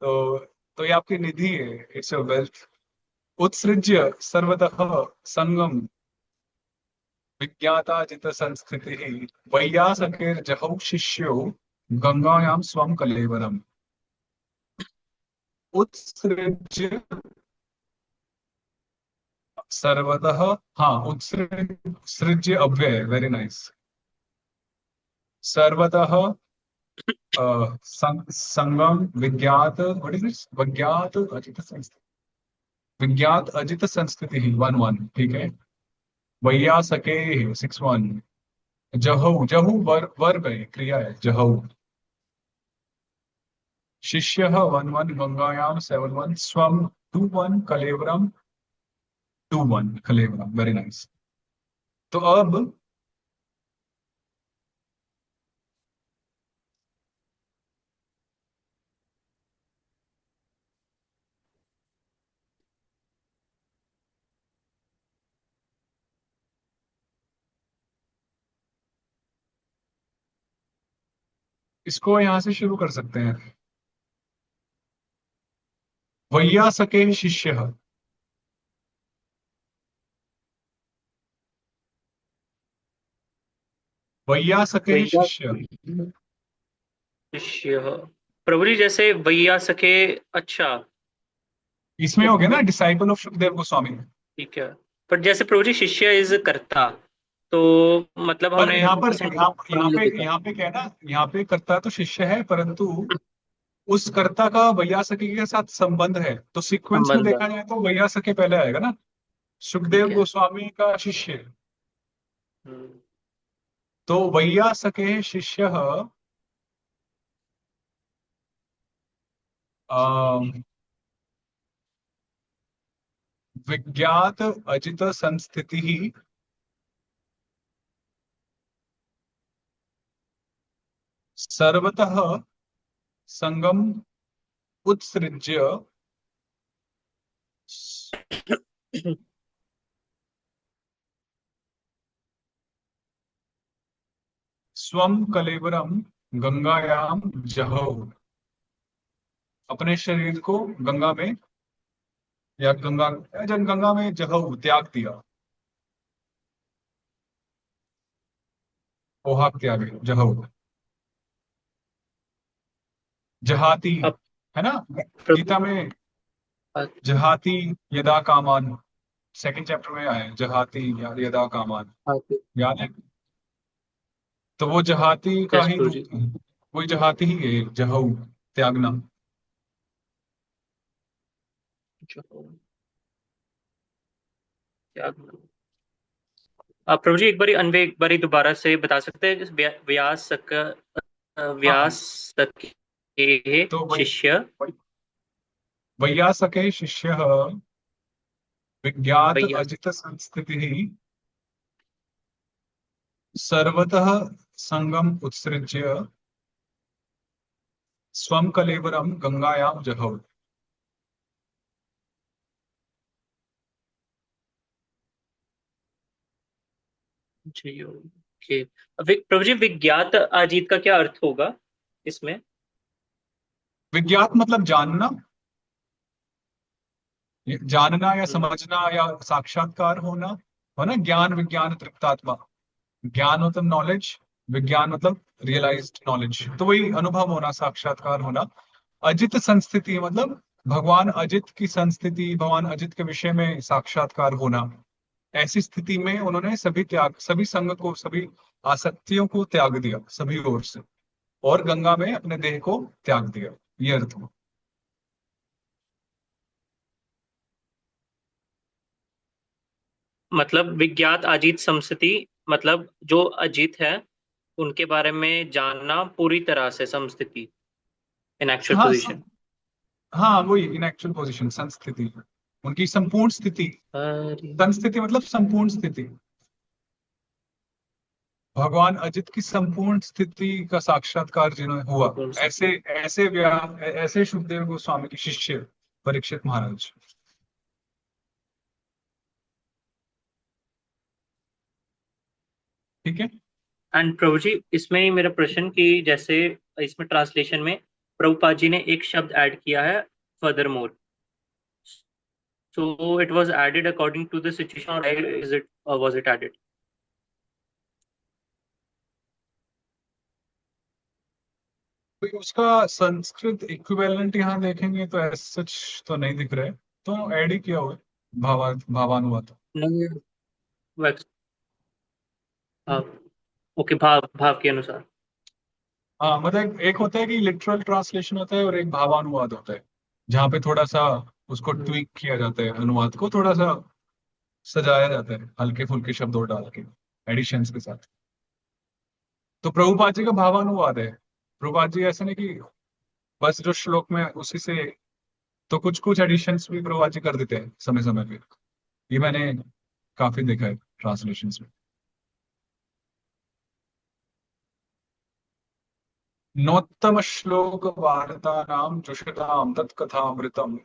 तो तो ये आपकी निधि है, इट्स योर वेल्थ। उत्सृज्य सर्वतः संगम विज्ञाता जित संस्कृति वैयासकेर्जहौ शिष्यो गंगायां स्वम कलेवरम। उत्सृज्य सर्वतः, हाँ उत्सृज्य अव्यय, वेरी नाइस। सर्वतः संगम विज्ञात, व्हाट इज दिस, विज्ञात अजित संस्कृति, विज्ञात अजित संस्कृति ही 1-1, ठीक है। वैयासके 6-1। जहौ, जहु वर्ब है, क्रिया है जहौ। शिष्य 1-1, गंगायाम 7-1, स्वम 2-1, कलेवरम 2-1, कलेवरम, वेरी नाइस। तो अब इसको यहां से शुरू कर सकते हैं। वैयासके शिष्य, वैयासके वैया शिष्य। शिष्य, प्रभु जी जैसे वैया सके। अच्छा। इसमें तो हो गया ना डिसाइपल ऑफ सुखदेव गोस्वामी। ठीक है। पर जैसे प्रभु जी शिष्य इज कर्ता, तो मतलब पर हमने यहाँ पर सेंटेंस में देखा। यहाँ पे क्या है ना, यहाँ पे कर्ता तो शिष्य है, परंतु उस कर्ता का वैयासकी के साथ संबंध है, तो सीक्वेंस में संबंध है। देखा जाए तो वैयासकी पहले आएगा ना, ठीक सुखदेव है। गोस्वामी का शिष्य। हम्म। तो वैयासके शिष्य विज्ञात अजित संस्थिति सर्वतः संगम उत्सृज्य स्वम कलेवरम गंगायाम जहौ। अपने शरीर को गंगा में, या गंगा, जब गंगा में जहौ त्याग दिया, ओहाक त्याग जहौ, जहाती, अब है ना, प्रभु। गीता में जहाती यदा कामान, सेकंड चैप्टर में आया है, जहाती यदा कामान, याद है। तो वो जहाती का यस ही प्रभु जी। रूप है, वही जहाती ही है, जहौ, त्यागना। क्या आप प्रभु जी एक बारी अनवे एक बारी दोबारा से बता सकते हैं, जिस व्यास सक, हाँ हाँ, व्यास सक के तो शिष्य वैयासके शिष्य विज्ञात भैया। अजित संस्थिति सर्वतः संगम उत्सृज्य स्वम कलेवरम गंगायाम जहौ। जी ओके। प्रभु जी विज्ञात अजीत का क्या अर्थ होगा इसमें? विज्ञात मतलब जानना, जानना या हम्म। समझना या साक्षात्कार होना, है ना। ज्ञान विज्ञान तृप्तात्मा, ज्ञान मतलब नॉलेज, विज्ञान मतलब रियलाइज्ड नॉलेज, तो वही अनुभव होना, साक्षात्कार होना। अजित संस्थिति मतलब भगवान अजित की संस्थिति, भगवान अजित के विषय में साक्षात्कार होना, ऐसी स्थिति में उन्होंने सभी संग को, सभी आसक्तियों को त्याग दिया सभी ओर से, और गंगा में अपने देह को त्याग दिया। ये अर्थ हुआ। मतलब विज्ञात अजीत समस्ति, मतलब जो अजीत है उनके बारे में जानना पूरी तरह से, समस्थिति इन एक्चुअल हाँ पोजीशन। हाँ, वही इन एक्चुअल पोजिशन, संस्थिति, उनकी संपूर्ण स्थिति। अरे संस्थिति मतलब संपूर्ण स्थिति। भगवान अजित की संपूर्ण स्थिति का साक्षात्कार जिन्हें हुआ, कौन सा? ऐसे ऐसे सुखदेव गोस्वामी के शिष्य परीक्षित महाराज। ठीक है। एंड प्रभु जी, इसमें ही मेरा प्रश्न कि जैसे इसमें ट्रांसलेशन में प्रभुपाद जी ने एक शब्द ऐड किया है, further more, so it was added according to the situation, or is it, or was it added? तो उसका संस्कृत इक्विवेलेंट यहाँ देखेंगे तो ऐसा सच तो नहीं दिख रहा है, तो ऐड ही किया हुआ है भावानुवाद। नहीं, वैक्स, भाव, ओके, भाव भाव के अनुसार। हाँ, मतलब एक होता है कि लिटरल ट्रांसलेशन होता है और एक भावानुवाद होता है, जहाँ पे थोड़ा सा उसको ट्वीक किया जाता है, अनुवाद को थोड़ा सा सजाया जाता है हल्के फुल्के शब्दों डाल के, एडिशंस के साथ। तो प्रभुपाद जी का भावानुवाद है। प्रभुपाद जी ऐसा नहीं कि बस जो श्लोक में उसी से, तो कुछ कुछ एडिशंस भी प्रभुपाद जी कर देते हैं समय समय पे। ये मैंने काफी देखा है ट्रांसलेशन में। नोत्तम श्लोक वार्तानां जुषतां तत्कथामृतम्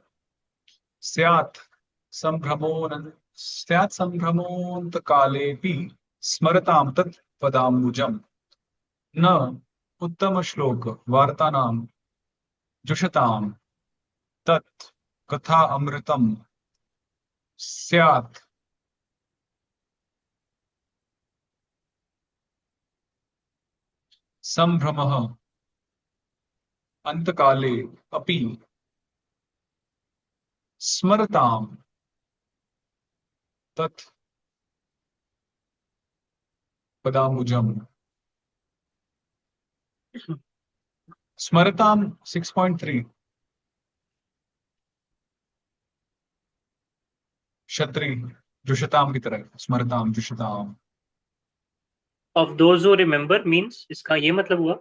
स्यात् संभ्रमोन स्यात् संभ्रमोऽन्त कालेऽपि स्मरतां तत् पदाम्बुजम्। न उत्तम श्लोक वार्तानां जुषतां तत् कथा अमृतम् स्यात् संभ्रमः अंतकाले अपि स्मरतां तत् पदाम्बुजम्। स्मरतां 6.3 क्षत्रिय जुषताम की तरह, स्मरताम जुषताम। Of those who remember means, इसका ये मतलब हुआ।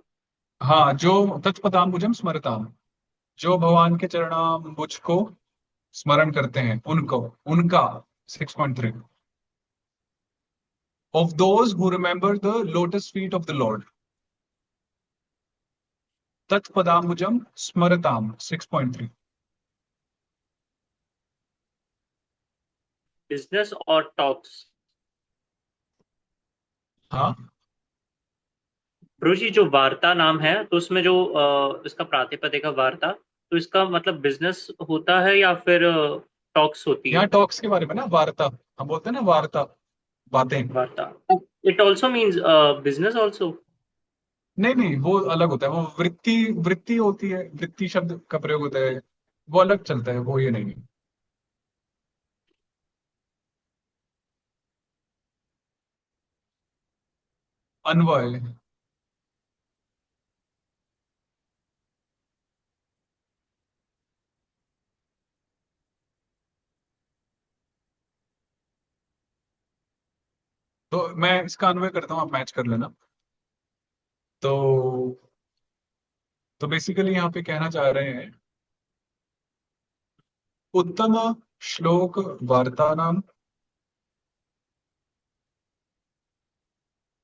हाँ, जो तत्पदाम्बुजम स्मरताम, जो भगवान के चरणाम्बुज को स्मरण करते हैं उनको, उनका 6.3 of those who remember the lotus feet of the lord. तत्पदाम्बुजम स्मरताम 6.3। बिजनेस और टॉक्स। हाँ, ब्रो जी, जो वार्ता नाम है तो उसमें जो इसका प्रातिपदिक है वार्ता, तो इसका मतलब बिजनेस होता है या फिर टॉक्स होती यहाँ है? टॉक्स के बारे में ना, वार्ता हम बोलते हैं ना, वार्ता, बातें। वार्ता, it also means business also. नहीं नहीं, वो अलग होता है, वो वृत्ति, वृत्ति होती है, वृत्ति शब्द का प्रयोग होता है, वो अलग चलता है, वो ये नहीं है। अन्वय। तो मैं इसका अन्वय करता हूँ, आप मैच कर लेना। तो बेसिकली यहाँ पे कहना चाह रहे हैं, उत्तम श्लोक वार्तानाम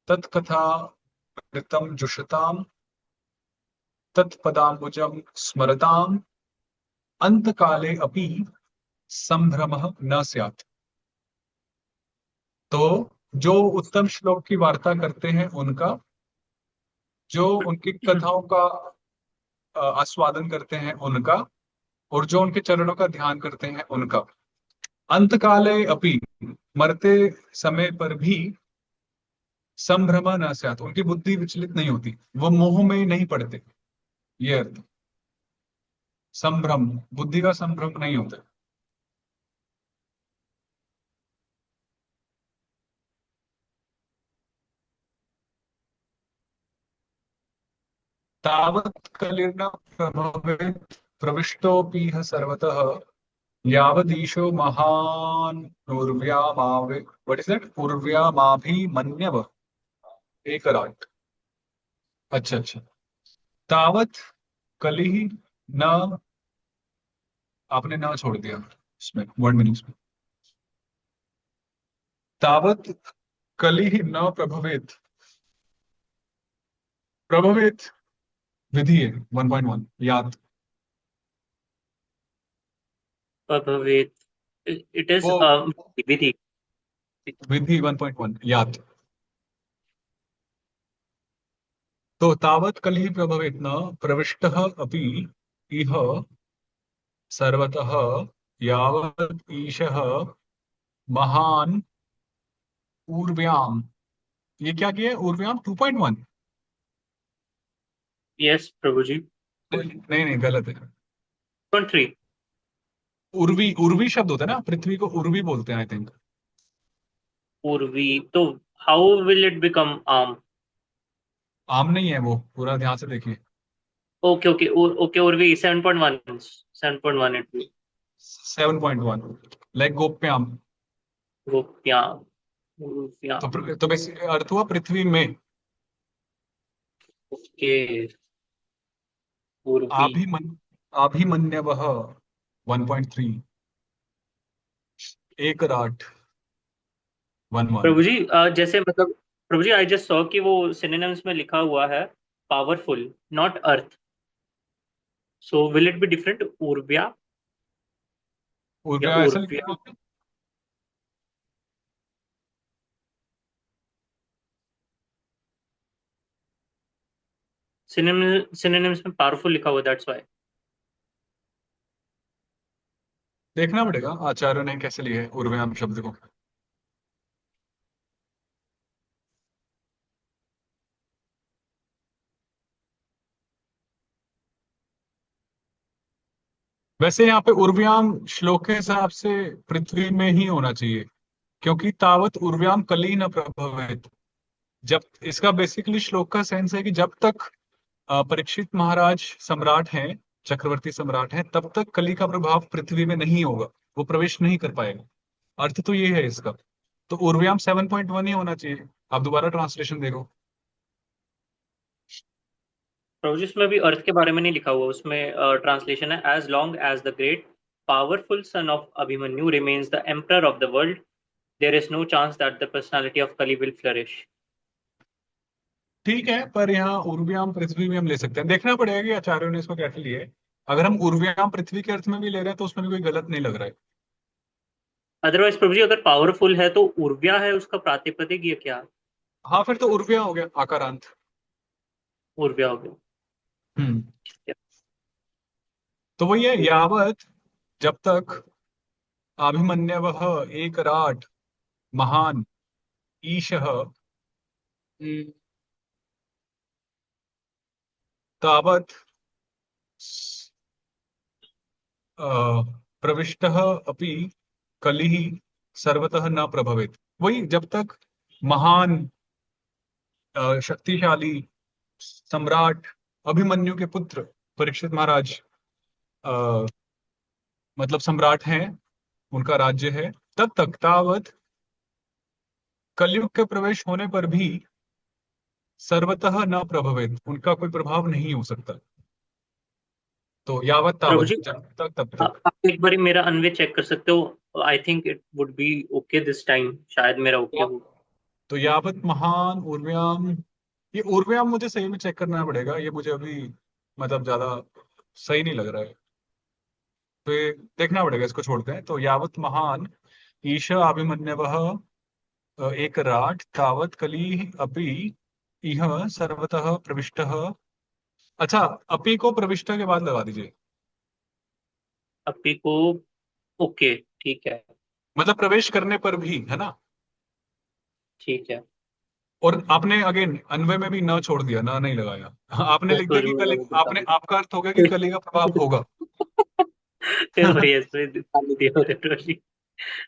तत्कथा ऋतम जुषताम तत्पदाम्बुजम स्मरताम अंतकाले अपि संभ्रमः न स्यात्। तो जो उत्तम श्लोक की वार्ता करते हैं उनका, जो उनकी कथाओं का आस्वादन करते हैं उनका, और जो उनके चरणों का ध्यान करते हैं उनका, अंतकाले अपि, मरते समय पर भी, संभ्रम न स्यात्, उनकी बुद्धि विचलित नहीं होती, वो मोह में नहीं पड़ते। ये अर्थ, संभ्रम, बुद्धि का संभ्रम नहीं होता। तावत् कलिर्न प्रभवेत् प्रविष्टोऽपीह सर्वतः यावदीशो महान् उर्व्यामावे व्हाट इज दैट उर्व्यामाभिमन्यव एकराट। अच्छा अच्छा। तावत् कलिः न, आपने ना छोड़ दिया इसमें वर्ड मीनिंग्स में। तावत् कलिः न प्रभवेत, प्रभवेत विधि है 1.1 याद। Abhavet. It is वो Vidhi. विधि 1.1 याद। तो तावत् कलिः प्रभवेत न प्रविष्टः अपि इह सर्वतः यावत् ईशः महान ऊर्व्याम। ये क्या किया है ऊर्व्याम 2.1? Yes, Prabhuji. नहीं नहीं गलत है। 3. उर्वी, उर्वी शब्द होता है ना, पृथ्वी को उर्वी बोलते हैं I think. Urvi. So how will it become arm? आम नहीं है वो, पूरा ध्यान से देखिए। Okay, okay, okay. Urvi 7.1. 7.1 it will 7.1 like गोप्याम। go. Yeah. Urvya. तो बेसिक अर्थ हुआ पृथ्वी में। Okay. Urvi. आभिमन आभिमन्यवः 1.3 एकराट 1.1। प्रभु जी जैसे मतलब प्रभु जी आई जस्ट सॉ कि वो सिनोनिम्स में लिखा हुआ है powerful not earth, so will it be different उर्व्या या उर्व्या ऐसा लिखा उर्व्या? है। सिनोनिम्स में पावरफुल लिखा हुआ, दैट्स व्हाई। देखना पड़ेगा आचार्य ने कैसे लिए है उर्व्याम शब्द को। वैसे यहाँ पे उर्व्याम श्लोक के हिसाब से पृथ्वी में ही होना चाहिए, क्योंकि तावत उर्व्याम कली न प्रभवेत। जब इसका बेसिकली श्लोक का सेंस है कि जब तक परीक्षित महाराज सम्राट हैं, चक्रवर्ती सम्राट हैं, तब तक कली का प्रभाव पृथ्वी में नहीं होगा, वो प्रवेश नहीं कर पाएगा। अर्थ तो ये है इसका। तो उर्व्याम 7.1 ही होना चाहिए। आप दोबारा ट्रांसलेशन देखो। प्रभु जी उसमें भी अर्थ के बारे में नहीं लिखा हुआ, उसमें ट्रांसलेशन है as long as the great powerful son of Abhimanyu remains the emperor of the world there is no chance that the personality of Kali will flourish. ठीक है, पर यहाँ उर्व्याम पृथ्वी भी हम ले सकते हैं, देखना पड़ेगा कि आचार्यों ने इसको कैसे लिए। अगर हम उर्व्याम पृथ्वी के अर्थ में भी ले रहे हैं तो उसमें भी कोई गलत नहीं लग रहा है। अदरवाइज प्रभु जी अगर पावरफुल है तो उर्व्या है उसका प्रातिपदिक, ये क्या? हाँ फिर तो उर्व्या हो गया आकारांत। उर्व्या हो गया। हम्म। तो वही है यावत, जब तक अभिमन्यवः एकराट महान ईशः तावत् प्रविष्टः अपि कलिः सर्वतः न प्रभवेत। वही जब तक महान शक्तिशाली सम्राट अभिमन्यु के पुत्र परीक्षित महाराज अ, मतलब सम्राट हैं, उनका राज्य है, तब तक तावत कलयुग के प्रवेश होने पर भी सर्वतः न प्रभवेत, उनका कोई प्रभाव नहीं हो सकता। तो यावत प्रभु तावत जी जब तक तब तक। आप एक बार मेरा अनवे चेक कर सकते हो? I think it would be okay this time, शायद मेरा ओके हो। तो यावत महान उर्व्याम, ये उर्व्याम मुझे सही में चेक करना पड़ेगा, ये मुझे अभी मतलब ज्यादा सही नहीं लग रहा है, तो ये देखना पड़ेगा, इसको छोड़ते हैं। तो यावत महान ईश अभिमन्यवः एक राट तावत कली अपि इह सर्वतः प्रविष्टः। अच्छा, अपि को प्रविष्ट के बाद लगा दीजिए। अपी को ओके ठीक है। मतलब प्रवेश करने पर भी, है ना। ठीक है। और आपने अगेन अन्वय में भी न छोड़ दिया, ना नहीं लगाया। आपने लिख दिया कि कली, आपने, आपका अर्थ हो गया कि कली का प्रभाव होगा। फिर वही ऐसे दिखा दिया होता प्रभु जी।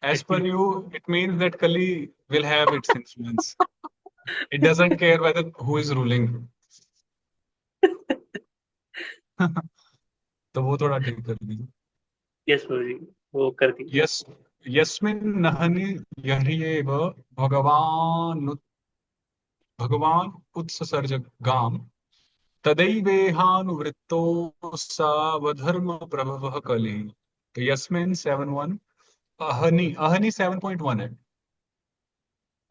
As per you, it means that Kali will have its influence. It doesn't care whether who is ruling. तो वो थोड़ा ठीक कर दीजिए। यस प्रभु जी, वो कर दी। यस, यस्मिन् नहनि यर्ह्येव भगवान् भगवान् उत्ससर्ज गाम तदैवेहानुवृत्तो सावधर्म प्रभवः कलिः। तो यस्मिन् 7-1, अहनि, अहनि 7.1 है।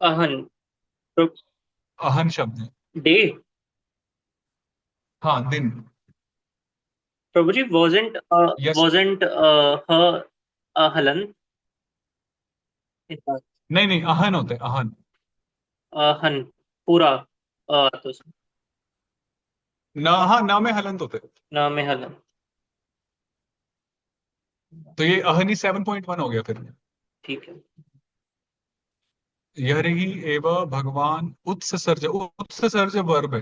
अहन, अहन शब्द है। डे। हाँ, दिन। प्रभु जी, यस, wasn't हलन, नहीं नहीं, अहन होते हैं, अहन। हन पूरा, तो न, हाँ, न में हलंत होते हैं। न में हलन। तो ये अहनि 7.1 हो गया फिर। ठीक है। यर्हि एव भगवान उत्ससर्ज, उत्ससर्ज वर्ब है।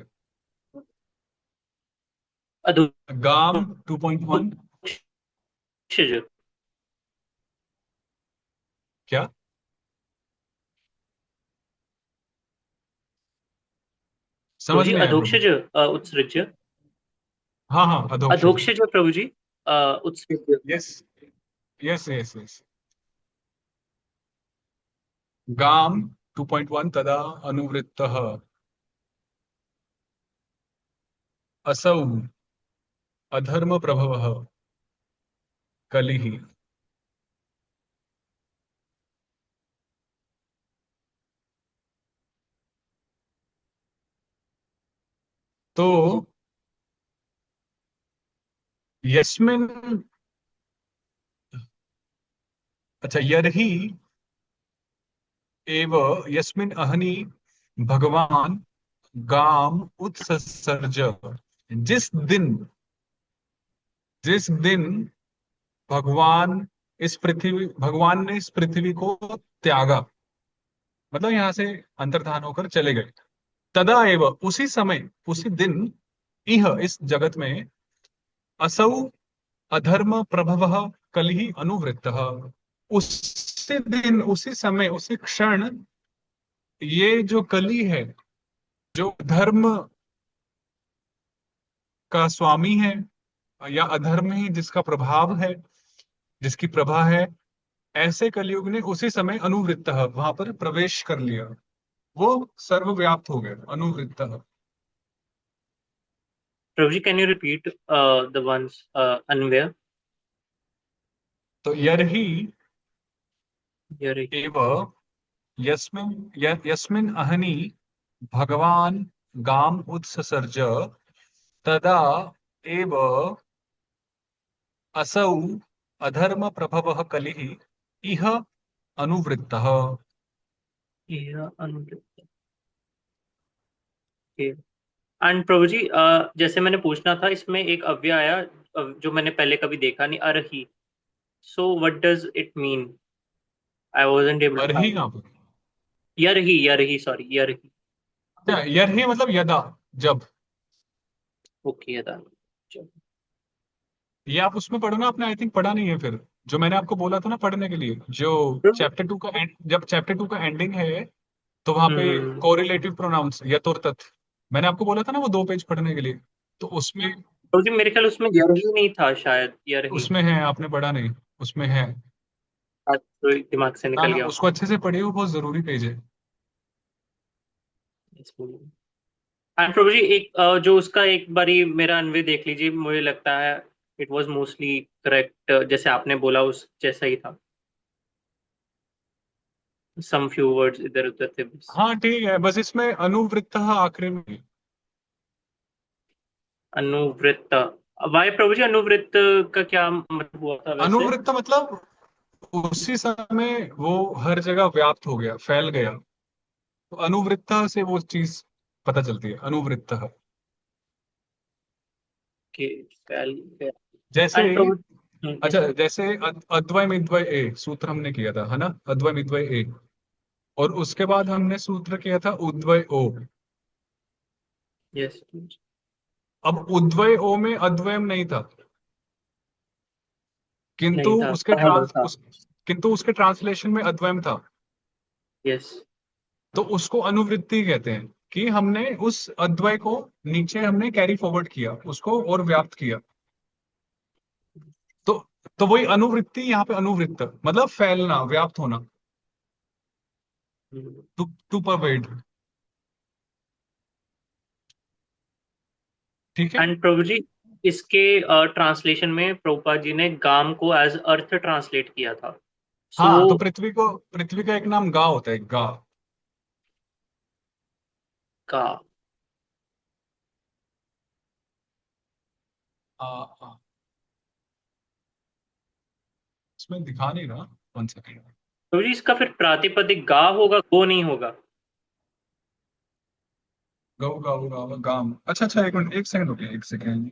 गाम 2.1। अधोक्षज। क्या? प्रभु समझ जी, नहीं आया प्रभु। अधोक्षज, उत्सृज्य। हाँ हाँ, अधोक्षज। अधोक्षज प्रभु जी, उत्सृज्य। Yes, yes yes yes. गाम 2.1 तदा अनुवृत्तः असौ अधर्म प्रभवः कलिः। तो यस्मिन, अच्छा, यर्हि एव यस्मिन अहनि भगवान गाम उत्ससर्ज, जिस दिन, जिस दिन भगवान ने इस पृथ्वी को त्यागा, मतलब यहां से अंतर्धान होकर चले गए। तदा एव, उसी समय, उसी दिन, इह, इस जगत में, असौ अधर्म प्रभवः कलिः अनुवृत्तः, उसी दिन, उसी समय, उसी क्षण, ये जो कली है, जो धर्म का स्वामी है, या अधर्म ही जिसका प्रभाव है, जिसकी प्रभा है, ऐसे कलयुग ने उसी समय अनुवृत्त वहां पर प्रवेश कर लिया। वो सर्वव्याप्त हो गया, अनुवृत्त। Prabhu ji, can you repeat the ones unaware? तो यर्हि यरी। एव यस्मिन् यस्मिन् अहनि भगवान गाम उत्ससर्ज तदा एव असौ अधर्म प्रभवः कलिः इह अनुवृत्तः। यह अनुवृत्त। एंड प्रभु जी, जैसे मैंने पूछना था, इसमें एक अव्यय आया, जो मैंने पहले कभी देखा नहीं, अरही। So what does it mean? I wasn't able to अर्हि फाइंड। कहाँ पर? यरही, यरही, सॉरी, यरही। अच्छा, यर्हि मतलब यदा, जब। ओके, यदा। ये आप उसमें पढ़ो ना, आपने आई थिंक पढ़ा नहीं है फिर, जो मैंने आपको बोला था ना पढ़ने के लिए, जो चैप्टर 2 का एंड, जब चैप्टर 2 का एंडिंग है, तो वहां पे हम्म। कोरिलेटिव प्रोनाउंस यत और तत्, मैंने आपको बोला था ना वो 2 पेज पढ़ने के लिए, तो उसमें, प्रभु जी, मेरे ख्याल उसमें यरही नहीं था, शायद यरही। उसमें है, आपने पढ़ा नहीं, उसमें है। आज तो दिमाग से ना निकल ना, गया। उसको अच्छे से पढ़िए, वो बहुत जरूरी पेज है। एंड प्रभु जी, एक जो उसका एक बारी मेरा अन्वय देख लीजिए, मुझे लगता है इट वाज मोस्टली करेक्ट, जैसे आपने बोला उस जैसा ही था। सम फ्यू वर्ड्स इधर उधर थे बस। हाँ ठीक है, बस इसमें अनुवृत्त आखिरी में है। अनुवृत्त। वाई प्रभु जी, अनुवृत्त का क्या मतलब हुआ था वैसे? अनुवृत्त मतलब उसी समय वो हर जगह व्याप्त हो गया, फैल गया, तो अनुवृत्ता से वो चीज पता चलती है, अनुवृत्त। कि फैल गया। जैसे, एंड प्रभु। अच्छा, जैसे अद्वय मिद्वय ए सूत्र हमने किया था, है ना, अद्वय मिद्वय ए, और उसके बाद हमने सूत्र किया था उद्वय ओ। यस। अब उद्वय ओ में अद्वयम नहीं था, किंतु नहीं था, उसके हाँ था। किंतु उसके ट्रांसलेशन में अद्वयम था। यस। तो उसको अनुवृत्ति कहते हैं, कि हमने उस अद्वय को नीचे हमने कैरी फॉरवर्ड किया, उसको और व्याप्त किया। तो वही अनुवृत्ति, यहाँ पे अनुवृत्त मतलब फैलना, व्याप्त होना, टू परवेड। ठीक है। एंड प्रभु जी, इसके ट्रांसलेशन में प्रभुपाद जी ने गाम को एज अर्थ ट्रांसलेट किया था। सो हाँ, तो पृथ्वी का एक नाम गा होता है, गा। का आ, आ, इसमें दिखा नहीं रहा, 1 सेकेंड। प्रभु जी, इसका फिर प्रातिपदिक गा होगा, गो नहीं होगा? गौ गाऊ गावा गाम, अच्छा अच्छा, 1 मिनट, 1 सेकंड, हो गया, 1 second.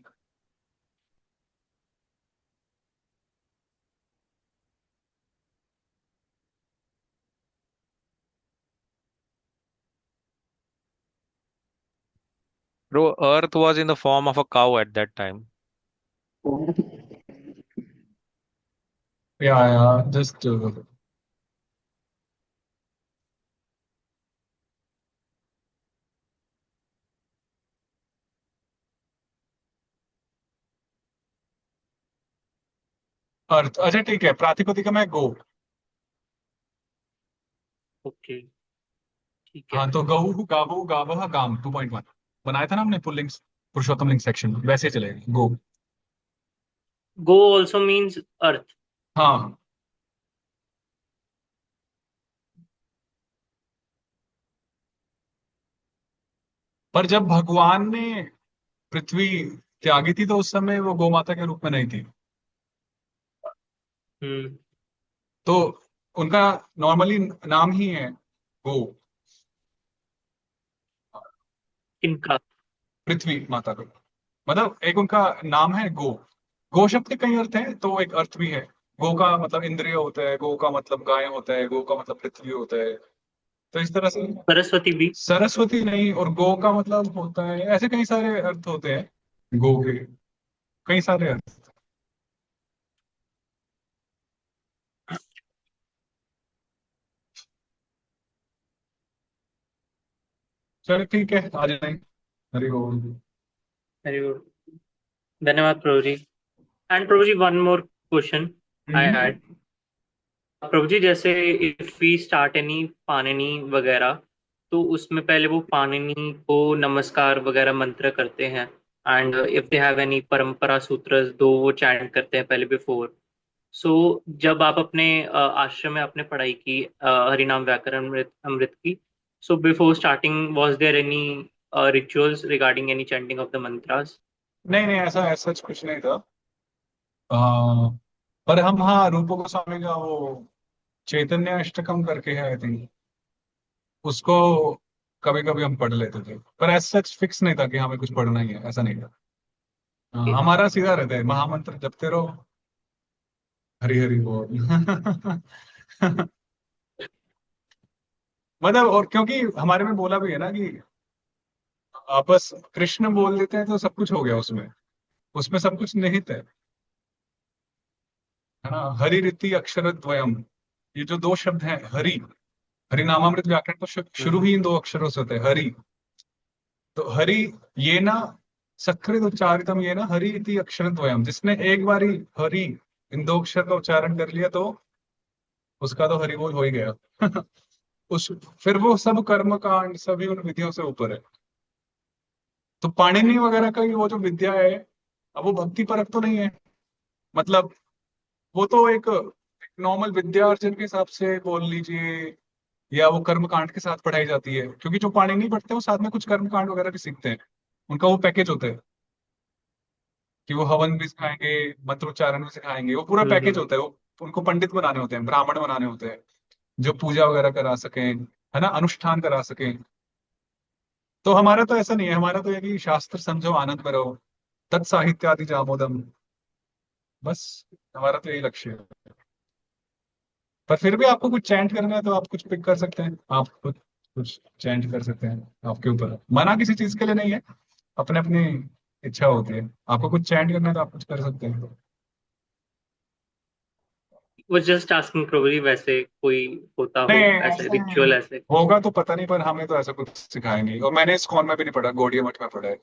Bro, Earth was in the form of a cow at that time. या जस्ट अर्थ, अच्छा ठीक है, प्रातिपदिक में गो। ओके, ठीक है। हाँ, तो गऊ गावो गावह गाम, 2.1 बनाया था ना हमने पुल्लिंग पुरुषोत्तम लिंग सेक्शन, वैसे ही चलेगा गो। Go also means earth. हाँ, पर जब भगवान ने पृथ्वी त्यागी थी तो उस समय वो गौ माता के रूप में नहीं थी। हम्म। तो उनका नॉर्मली नाम ही है गो, किनका? पृथ्वी माता का। मतलब एक उनका नाम है गो। गो शब्द के कई अर्थ हैं, तो एक अर्थ भी है। गो का मतलब इंद्रिय होता है, गो का मतलब गाय होता है, गो का मतलब पृथ्वी होता है। तो इस तरह से सरस्वती भी। सरस्वती नहीं, और गो का मतलब होता है, ऐसे कई सारे अर्थ होते हैं गो के, कई सारे अर्थ। चलो ठीक है, आ जाए। हरि बोल। Very good. धन्यवाद Prabhu ji. And Prabhu ji, one more question I hmm. Had. Prabhu ji, जैसे if we start any Panini वगैरह, तो उसमें पहले वो पाणिनि को नमस्कार वगैरह मंत्र करते हैं। And if they have any परंपरा सूत्र, दो वो चैंट करते हैं पहले बिफोर। सो जब आप अपने आश्रम में आपने पढ़ाई की हरिनाम व्याकरण अमृत अमृत की, so before starting was there any rituals regarding any chanting of the mantras? नहीं नहीं, ऐसा ऐसा कुछ नहीं था। आ, पर हम, हाँ, रूप गोस्वामी का वो चैतन्य अष्टकम करके है, आई थिंक, उसको कभी कभी हम पढ़ लेते थे, पर ऐसा सच फिक्स नहीं था कि हमें कुछ पढ़ना ही है, ऐसा नहीं था। हमारा सीधा रहता है, महामंत्र जपते रहो, हरि हरि बोल। मतलब, और क्योंकि हमारे में बोला भी है ना कि आपस कृष्ण बोल देते हैं तो सब कुछ हो गया उसमें, उसमें सब कुछ निहित है ना। हरि रीति अक्षर द्वयम, ये जो दो शब्द हैं, हरि, हरि नामामृत व्याकरण तो शुरू ही इन दो अक्षरों से होते हैं, हरि। तो हरि, ये ना सकृत उच्चारितम, ये ना हरि इति अक्षर द्वयम, जिसने एक बारी हरि इन दो अक्षर का उच्चारण कर लिया तो उसका तो हरि बोल हो ही गया। उस फिर वो सब कर्म कांड सभी उन विधियों से ऊपर है। तो पाणिनि वगैरह का ही वो जो विद्या है, अब वो भक्ति परक तो नहीं है। मतलब वो तो एक नॉर्मल विद्या अर्जन के हिसाब से बोल लीजिए, या वो कर्म कांड के साथ पढ़ाई जाती है, क्योंकि जो पाणिनि पढ़ते हैं वो साथ में कुछ कर्म कांड वगैरह भी सीखते हैं। उनका वो पैकेज होता है कि वो हवन भी सिखाएंगे, मंत्रोच्चारण भी सिखाएंगे, वो पूरा पैकेज हम्म। होता है। वो उनको पंडित बनाने होते हैं, ब्राह्मण बनाने होते हैं, जो पूजा वगैरह करा सकें, है ना, अनुष्ठान करा सकें। तो हमारा तो ऐसा नहीं है, हमारा तो ये कि शास्त्र समझो, आनंद में रहो, तत्साहित्यादि जामोदम, बस हमारा तो यही लक्ष्य है। पर फिर भी आपको कुछ चैंट करना है तो आप कुछ पिक कर सकते हैं, आप कुछ कुछ चैंट कर सकते हैं, आपके ऊपर है। मना किसी चीज के लिए नहीं है, अपने अपनी इच्छा होती है। आपको कुछ चैंट करना है तो आप कुछ कर सकते हैं। वो जस्ट आस्किंग प्रभु जी, वैसे कोई होता नहीं, हो ऐसे ऐसा रिचुअल ऐसे? होगा तो पता नहीं, पर हमें तो ऐसा कुछ सिखाएंगे, और मैंने इस कॉन में भी नहीं पढ़ा, गौड़िया मठ में पढ़ा है।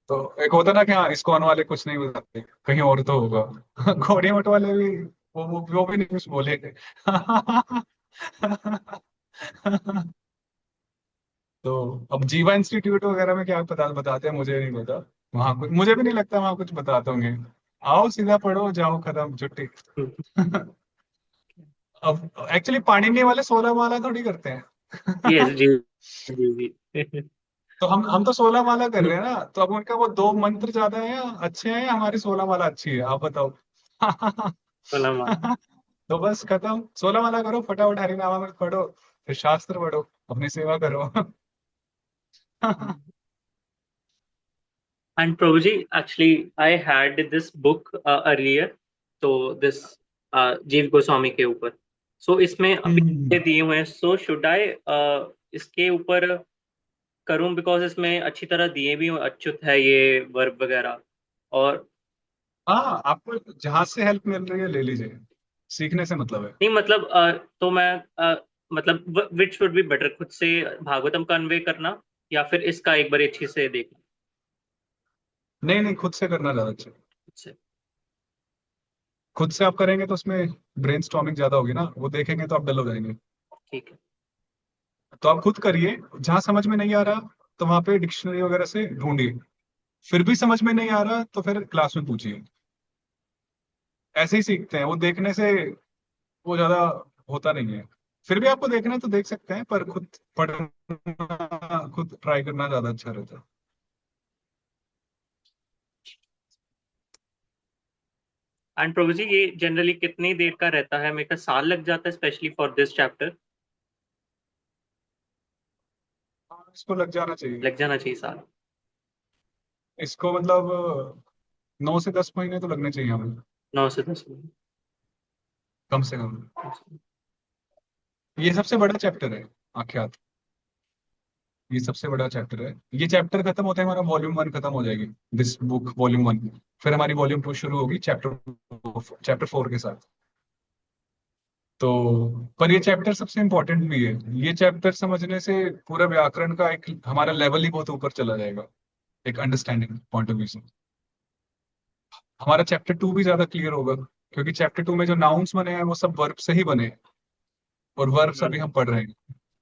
तो एक होता ना कि हाँ इस्कॉन वाले कुछ नहीं बताते, कहीं और तो होगा। गौरी मठ वाले भी वो भी नहीं कुछ बोले थे। तो अब जीवा इंस्टीट्यूट वगैरह में क्या पता बताते हैं, मुझे नहीं पता। वहां कुछ मुझे भी नहीं लगता वहां कुछ बताते होंगे। आओ सीधा पढ़ो जाओ खत्म छुट्टी। अब एक्चुअली पाणिनि वाले 16 माला थोड़ी करते यस हैं। जी जी जी। तो हम तो 16 माला कर रहे हैं ना, तो अब उनका वो दो मंत्र ज्यादा है या अच्छे हैं, या हमारी 16 माला अच्छी है, आप बताओ। सलाम। तो बस खत्म, 16 माला करो फटाफट, हरिनामा में पढ़ो, फिर शास्त्र पढ़ो, अपनी सेवा करो। And Prabhuji, actually, I had this book earlier, so this जीव गोस्वामी के ऊपर, so इसमें अभी ये हम्म। दिए हुए हैं, so should I इसके ऊपर करूं, बिकॉज इसमें अच्छी तरह दिए भी हुए, अच्युत है ये वर्ब वगैरह, और हाँ, आपको जहां से हेल्प मिल रही है ले लीजिए, सीखने से मतलब है। नहीं मतलब तो मैं मतलब विच वुड बी बेटर, खुद से भागवतम का अन्वय करना या फिर इसका एक बार अच्छी से देखना? नहीं नहीं, खुद से करना ज्यादा अच्छा है। खुद से। खुद से आप करेंगे तो उसमें ब्रेन स्टॉर्मिंग ज्यादा होगी ना, वो देखेंगे तो आप डल हो जाएंगे। ठीक है। तो आप खुद करिए, जहां समझ में नहीं आ रहा तो वहां पे डिक्शनरी वगैरह से ढूंढिए, फिर भी समझ में नहीं आ रहा तो फिर क्लास में पूछिए। ऐसे ही सीखते हैं, वो देखने से वो ज्यादा होता नहीं है। फिर भी आपको देखना है तो देख सकते हैं, पर खुद पढ़ना, खुद ट्राई करना ज्यादा अच्छा रहता है। एंड प्रभु जी, ये जनरली कितनी देर का रहता है? मेरे का साल लग जाता है स्पेशली फॉर दिस चैप्टर। हाँ, इसको लग जाना चाहिए। लग जाना चाहिए साल। इसको मतलब 9 से 10 महीने तो लगने चाहिए हमें, 9 से 10 मिनट। कम से कम। ये सबसे बड़ा चैप्टर है आख्यात, ये सबसे बड़ा चैप्टर है। ये चैप्टर खत्म होता है हमारा वॉल्यूम 1 खत्म हो जाएगी, दिस बुक वॉल्यूम 1। फिर हमारी वॉल्यूम 2 शुरू होगी चैप्टर 4 के साथ। तो पर ये चैप्टर सबसे इम्पोर्टेंट भी है। ये चैप्टर समझने से पूरा व्याकरण का एक हमारा लेवल ही बहुत ऊपर चला जाएगा, एक अंडरस्टैंडिंग पॉइंट ऑफ व्यू से। हमारा चैप्टर 2 भी ज्यादा क्लियर होगा, क्योंकि चैप्टर 2 में जो नाउन्स बने हैं वो सब वर्ब से ही बने हैं, और वर्ब्स अभी हम पढ़ रहे हैं।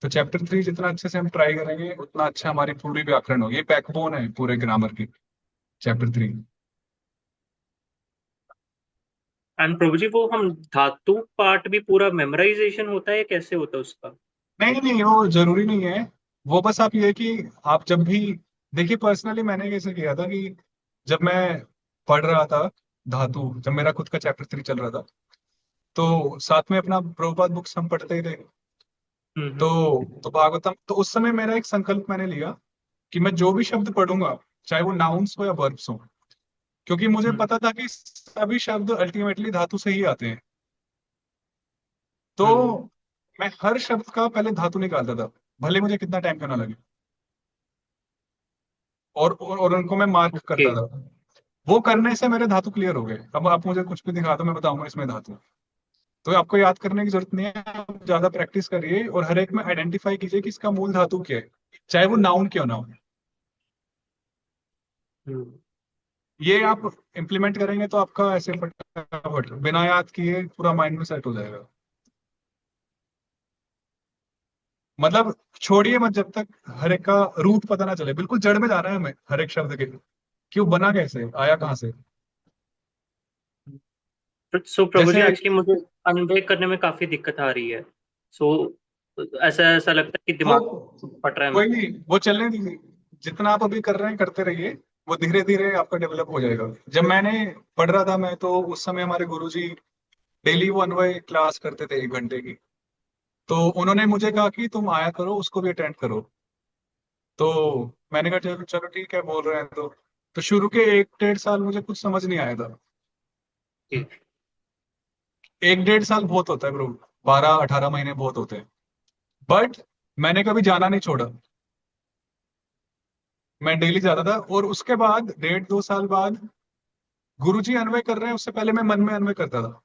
तो चैप्टर 3 जितना अच्छे से हम ट्राई करेंगे उतना अच्छा हमारी पूरी व्याकरण होगी, ये बैकबोन है पूरे ग्रामर की, चैप्टर 3। एंड प्रभु जी, वो हम धातु पार्ट भी पूरा मेमोराइजेशन होता है या कैसे होता है उसका? नहीं नहीं, वो जरूरी नहीं है। वो बस आप ये कि आप जब भी देखिए, पर्सनली मैंने कैसे किया था कि जब मैं पढ़ रहा था धातु, जब मेरा खुद का चैप्टर 3 चल रहा था, तो साथ में अपना प्रभुपाद बुक्स हम पढ़ते ही थे। हम्म। तो भागवतम, तो उस समय मेरा एक संकल्प मैंने लिया कि मैं जो भी शब्द पढ़ूंगा, चाहे वो नाउन्स हो या वर्ब्स हो, क्योंकि मुझे हम्म। पता था कि सभी शब्द अल्टीमेटली धातु से ही आते हैं। तो हम्म। मैं हर शब्द का पहले धातु निकालता था, भले मुझे कितना टाइम क्यों ना लगे, और उनको मैं मार्क ओके। करता था। वो करने से मेरे धातु क्लियर हो गए। अब आप मुझे कुछ भी दिखा दो, मैं बताऊंगा इसमें धातु। तो आपको याद करने की जरूरत नहीं है, आप ज्यादा प्रैक्टिस करिए और हर एक में आइडेंटिफाई कीजिए कि इसका मूल धातु क्या है, चाहे वो नाउन क्यों ना हो। हम्म। ये आप इम्प्लीमेंट करेंगे तो आपका ऐसे फटाफट बिना याद किए पूरा माइंड में सेट हो जाएगा। मतलब छोड़िए मत जब तक हर एक का रूट पता ना चले, बिल्कुल जड़ में जाना है हमें हर एक शब्द के, कि वो बना कैसे, आया कहाँ से। सो प्रभु जी, जैसे एक्चुअली मुझे अनब्रेक करने में काफी दिक्कत आ रही है। सो ऐसा ऐसा लगता है कि वो दिमाग फट रहा है कोई मेरा। नहीं, वो चलने दीजिए। जितना आप अभी कर रहे हैं करते रहिए, वो धीरे धीरे आपका डेवलप हो जाएगा। जब मैंने पढ़ रहा था, मैं तो उस समय हमारे गुरुजी डेली वो अनवय क्लास करते थे 1 घंटे की। तो उन्होंने मुझे कहा कि तुम आया करो, उसको भी अटेंड करो। तो मैंने कहा चलो चलो ठीक है, बोल रहे हैं तो शुरू के 1 डेढ़ साल मुझे कुछ समझ नहीं आया था। जी। 1 डेढ़ साल बहुत होता है ब्रो, 12 18 महीने बहुत होते हैं। बट मैंने कभी जाना नहीं छोड़ा, मैं डेली जाता था। और उसके बाद 1.5 2 साल बाद गुरुजी अन्वय कर रहे हैं, उससे पहले मैं मन में अन्वय करता था,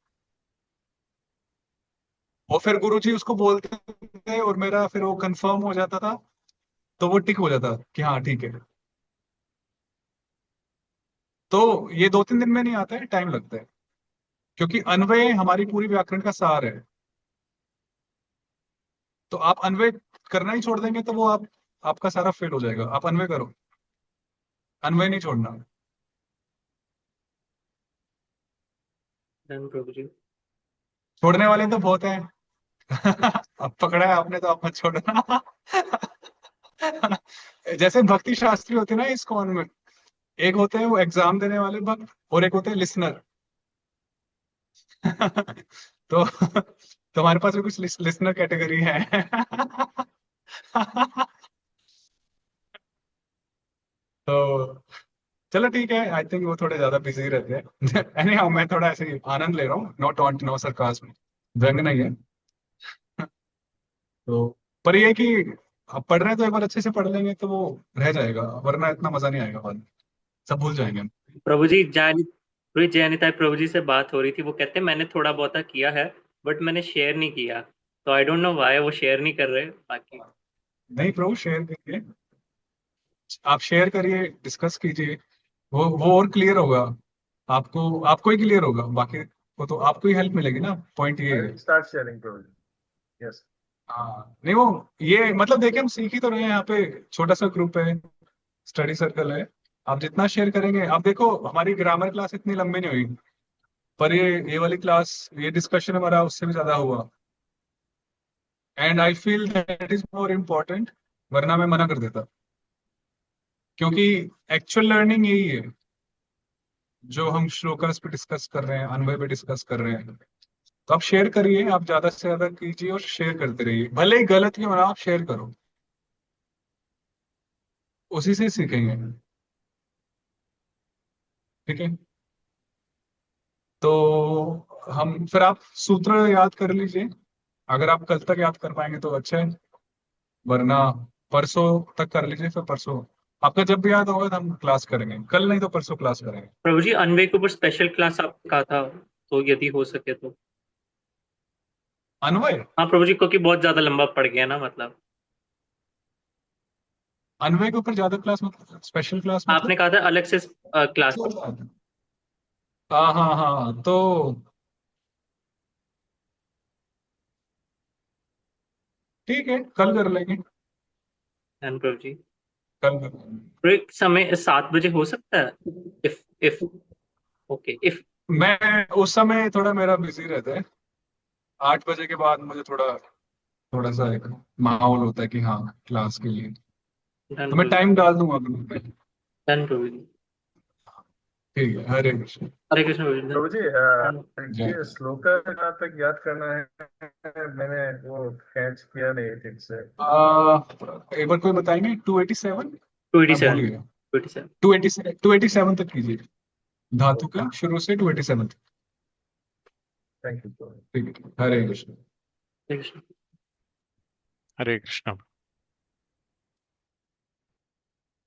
और फिर गुरुजी उसको बोलते थे और मेरा फिर वो कंफर्म हो जाता था, तो वो टिक हो जाता कि हाँ ठीक है। तो ये 2-3 दिन में नहीं आता है, टाइम लगता है, क्योंकि अन्वय हमारी पूरी व्याकरण का सार है। तो आप अन्वय करना ही छोड़ देंगे तो वो आपका सारा फेल हो जाएगा। आप अन्वय करो, अन्वय नहीं छोड़ना। डन प्रभु जी। छोड़ने वाले तो बहुत हैं। अब पकड़ा है आपने तो आप मत छोड़ना। जैसे भक्ति शास्त्री होते हैं ना इस्कॉन में, एक होते हैं वो एग्जाम देने वाले भक्त, और एक होते हैं लिसनर। तो तुम्हारे पास भी कुछ लिसनर कैटेगरी है। तो चलो ठीक है, आई थिंक वो थोड़े ज्यादा बिजी रहते हैं। एनी हाउ, मैं थोड़ा ऐसे ही आनंद ले रहा हूँ, नो टॉन्ट नो सरकास्म, व्यंग नहीं है। तो पर ये है कि अब पढ़ रहे हैं तो एक बार अच्छे से पढ़ लेंगे तो वो रह जाएगा, वरना इतना मजा नहीं आएगा बाद में, सब भूल जाएंगे हम। प्रभु जी पूरी जयनिताई प्रभु जी से बात हो रही थी, वो कहते हैं मैंने थोड़ा बहुत किया है बट मैंने शेयर नहीं किया, तो आई डोंट नो व्हाई वो शेयर नहीं कर रहे बाकी। नहीं प्रभु, शेयर करिए, आप शेयर करिए, डिस्कस कीजिए, वो और क्लियर होगा। आपको आपको ही क्लियर होगा, बाकी को तो आपको ही हेल्प मिलेगी ना, पॉइंट ये I है। will start sharing probably. Yes. हाँ नहीं, वो ये मतलब देखिए, हम सीख ही तो रहे हैं, यहाँ पे छोटा सा ग्रुप है, स्टडी सर्कल है। आप जितना शेयर करेंगे, आप देखो हमारी ग्रामर क्लास इतनी लंबी नहीं हुई, पर ये वाली क्लास, ये डिस्कशन हमारा उससे भी ज्यादा हुआ। And I feel that is more important, वरना मैं मना कर देता, क्योंकि एक्चुअल लर्निंग यही है जो हम श्लोकास पे डिस्कस कर रहे हैं, अनुभव पे डिस्कस कर रहे हैं। तो आप शेयर करिए, आप ज्यादा से ज्यादा कीजिए और शेयर करते रहिए, भले ही गलत क्यों ना, आप शेयर करो, उसी से सीखेंगे। ठीक है, तो हम फिर आप सूत्र याद कर लीजिए, अगर आप कल तक याद कर पाएंगे तो अच्छा है, वरना परसों तक कर लीजिए, फिर परसों आपका जब भी याद होगा तो हम क्लास करेंगे, कल नहीं तो परसों क्लास करेंगे। प्रभु जी अनवे के ऊपर स्पेशल क्लास आपने कहा था, तो यदि हो सके तो। अन्वय, हाँ प्रभु जी, क्योंकि बहुत ज्यादा लंबा पड़ गया ना मतलब। अन्वय के ऊपर ज्यादा क्लास मतलब, स्पेशल क्लास आपने मतलब। कहा था अलग से क्लास। हाँ हाँ हाँ, तो ठीक है, कल कर लेंगे, डन प्रभु जी। कल कर लेंगे। तो एक समय 7 बजे हो सकता है, इफ ओके इफ। मैं उस समय थोड़ा मेरा बिजी रहता है, 8 बजे के बाद मुझे थोड़ा थोड़ा सा एक माहौल होता है कि हाँ क्लास के लिए, डन तो मैं प्रभु जी। टाइम डाल दूंगा ग्रुप पे। डन प्रभु जी। ठीक है, हरे कृष्ण। हरे कृष्ण प्रभु जी। प्रभु जी जय। ये श्लोक कहाँ तक याद करना है, मैंने वो कैच किया नहीं ठीक से। एक बार कोई बताएंगे, 287, मैं भूल 287। गया। 287। 287 तक कीजिए, धातु का शुरू से 287 तक। Thank you. ठीक है, हरे कृष्ण। हरे कृष्ण। हरे कृष्ण।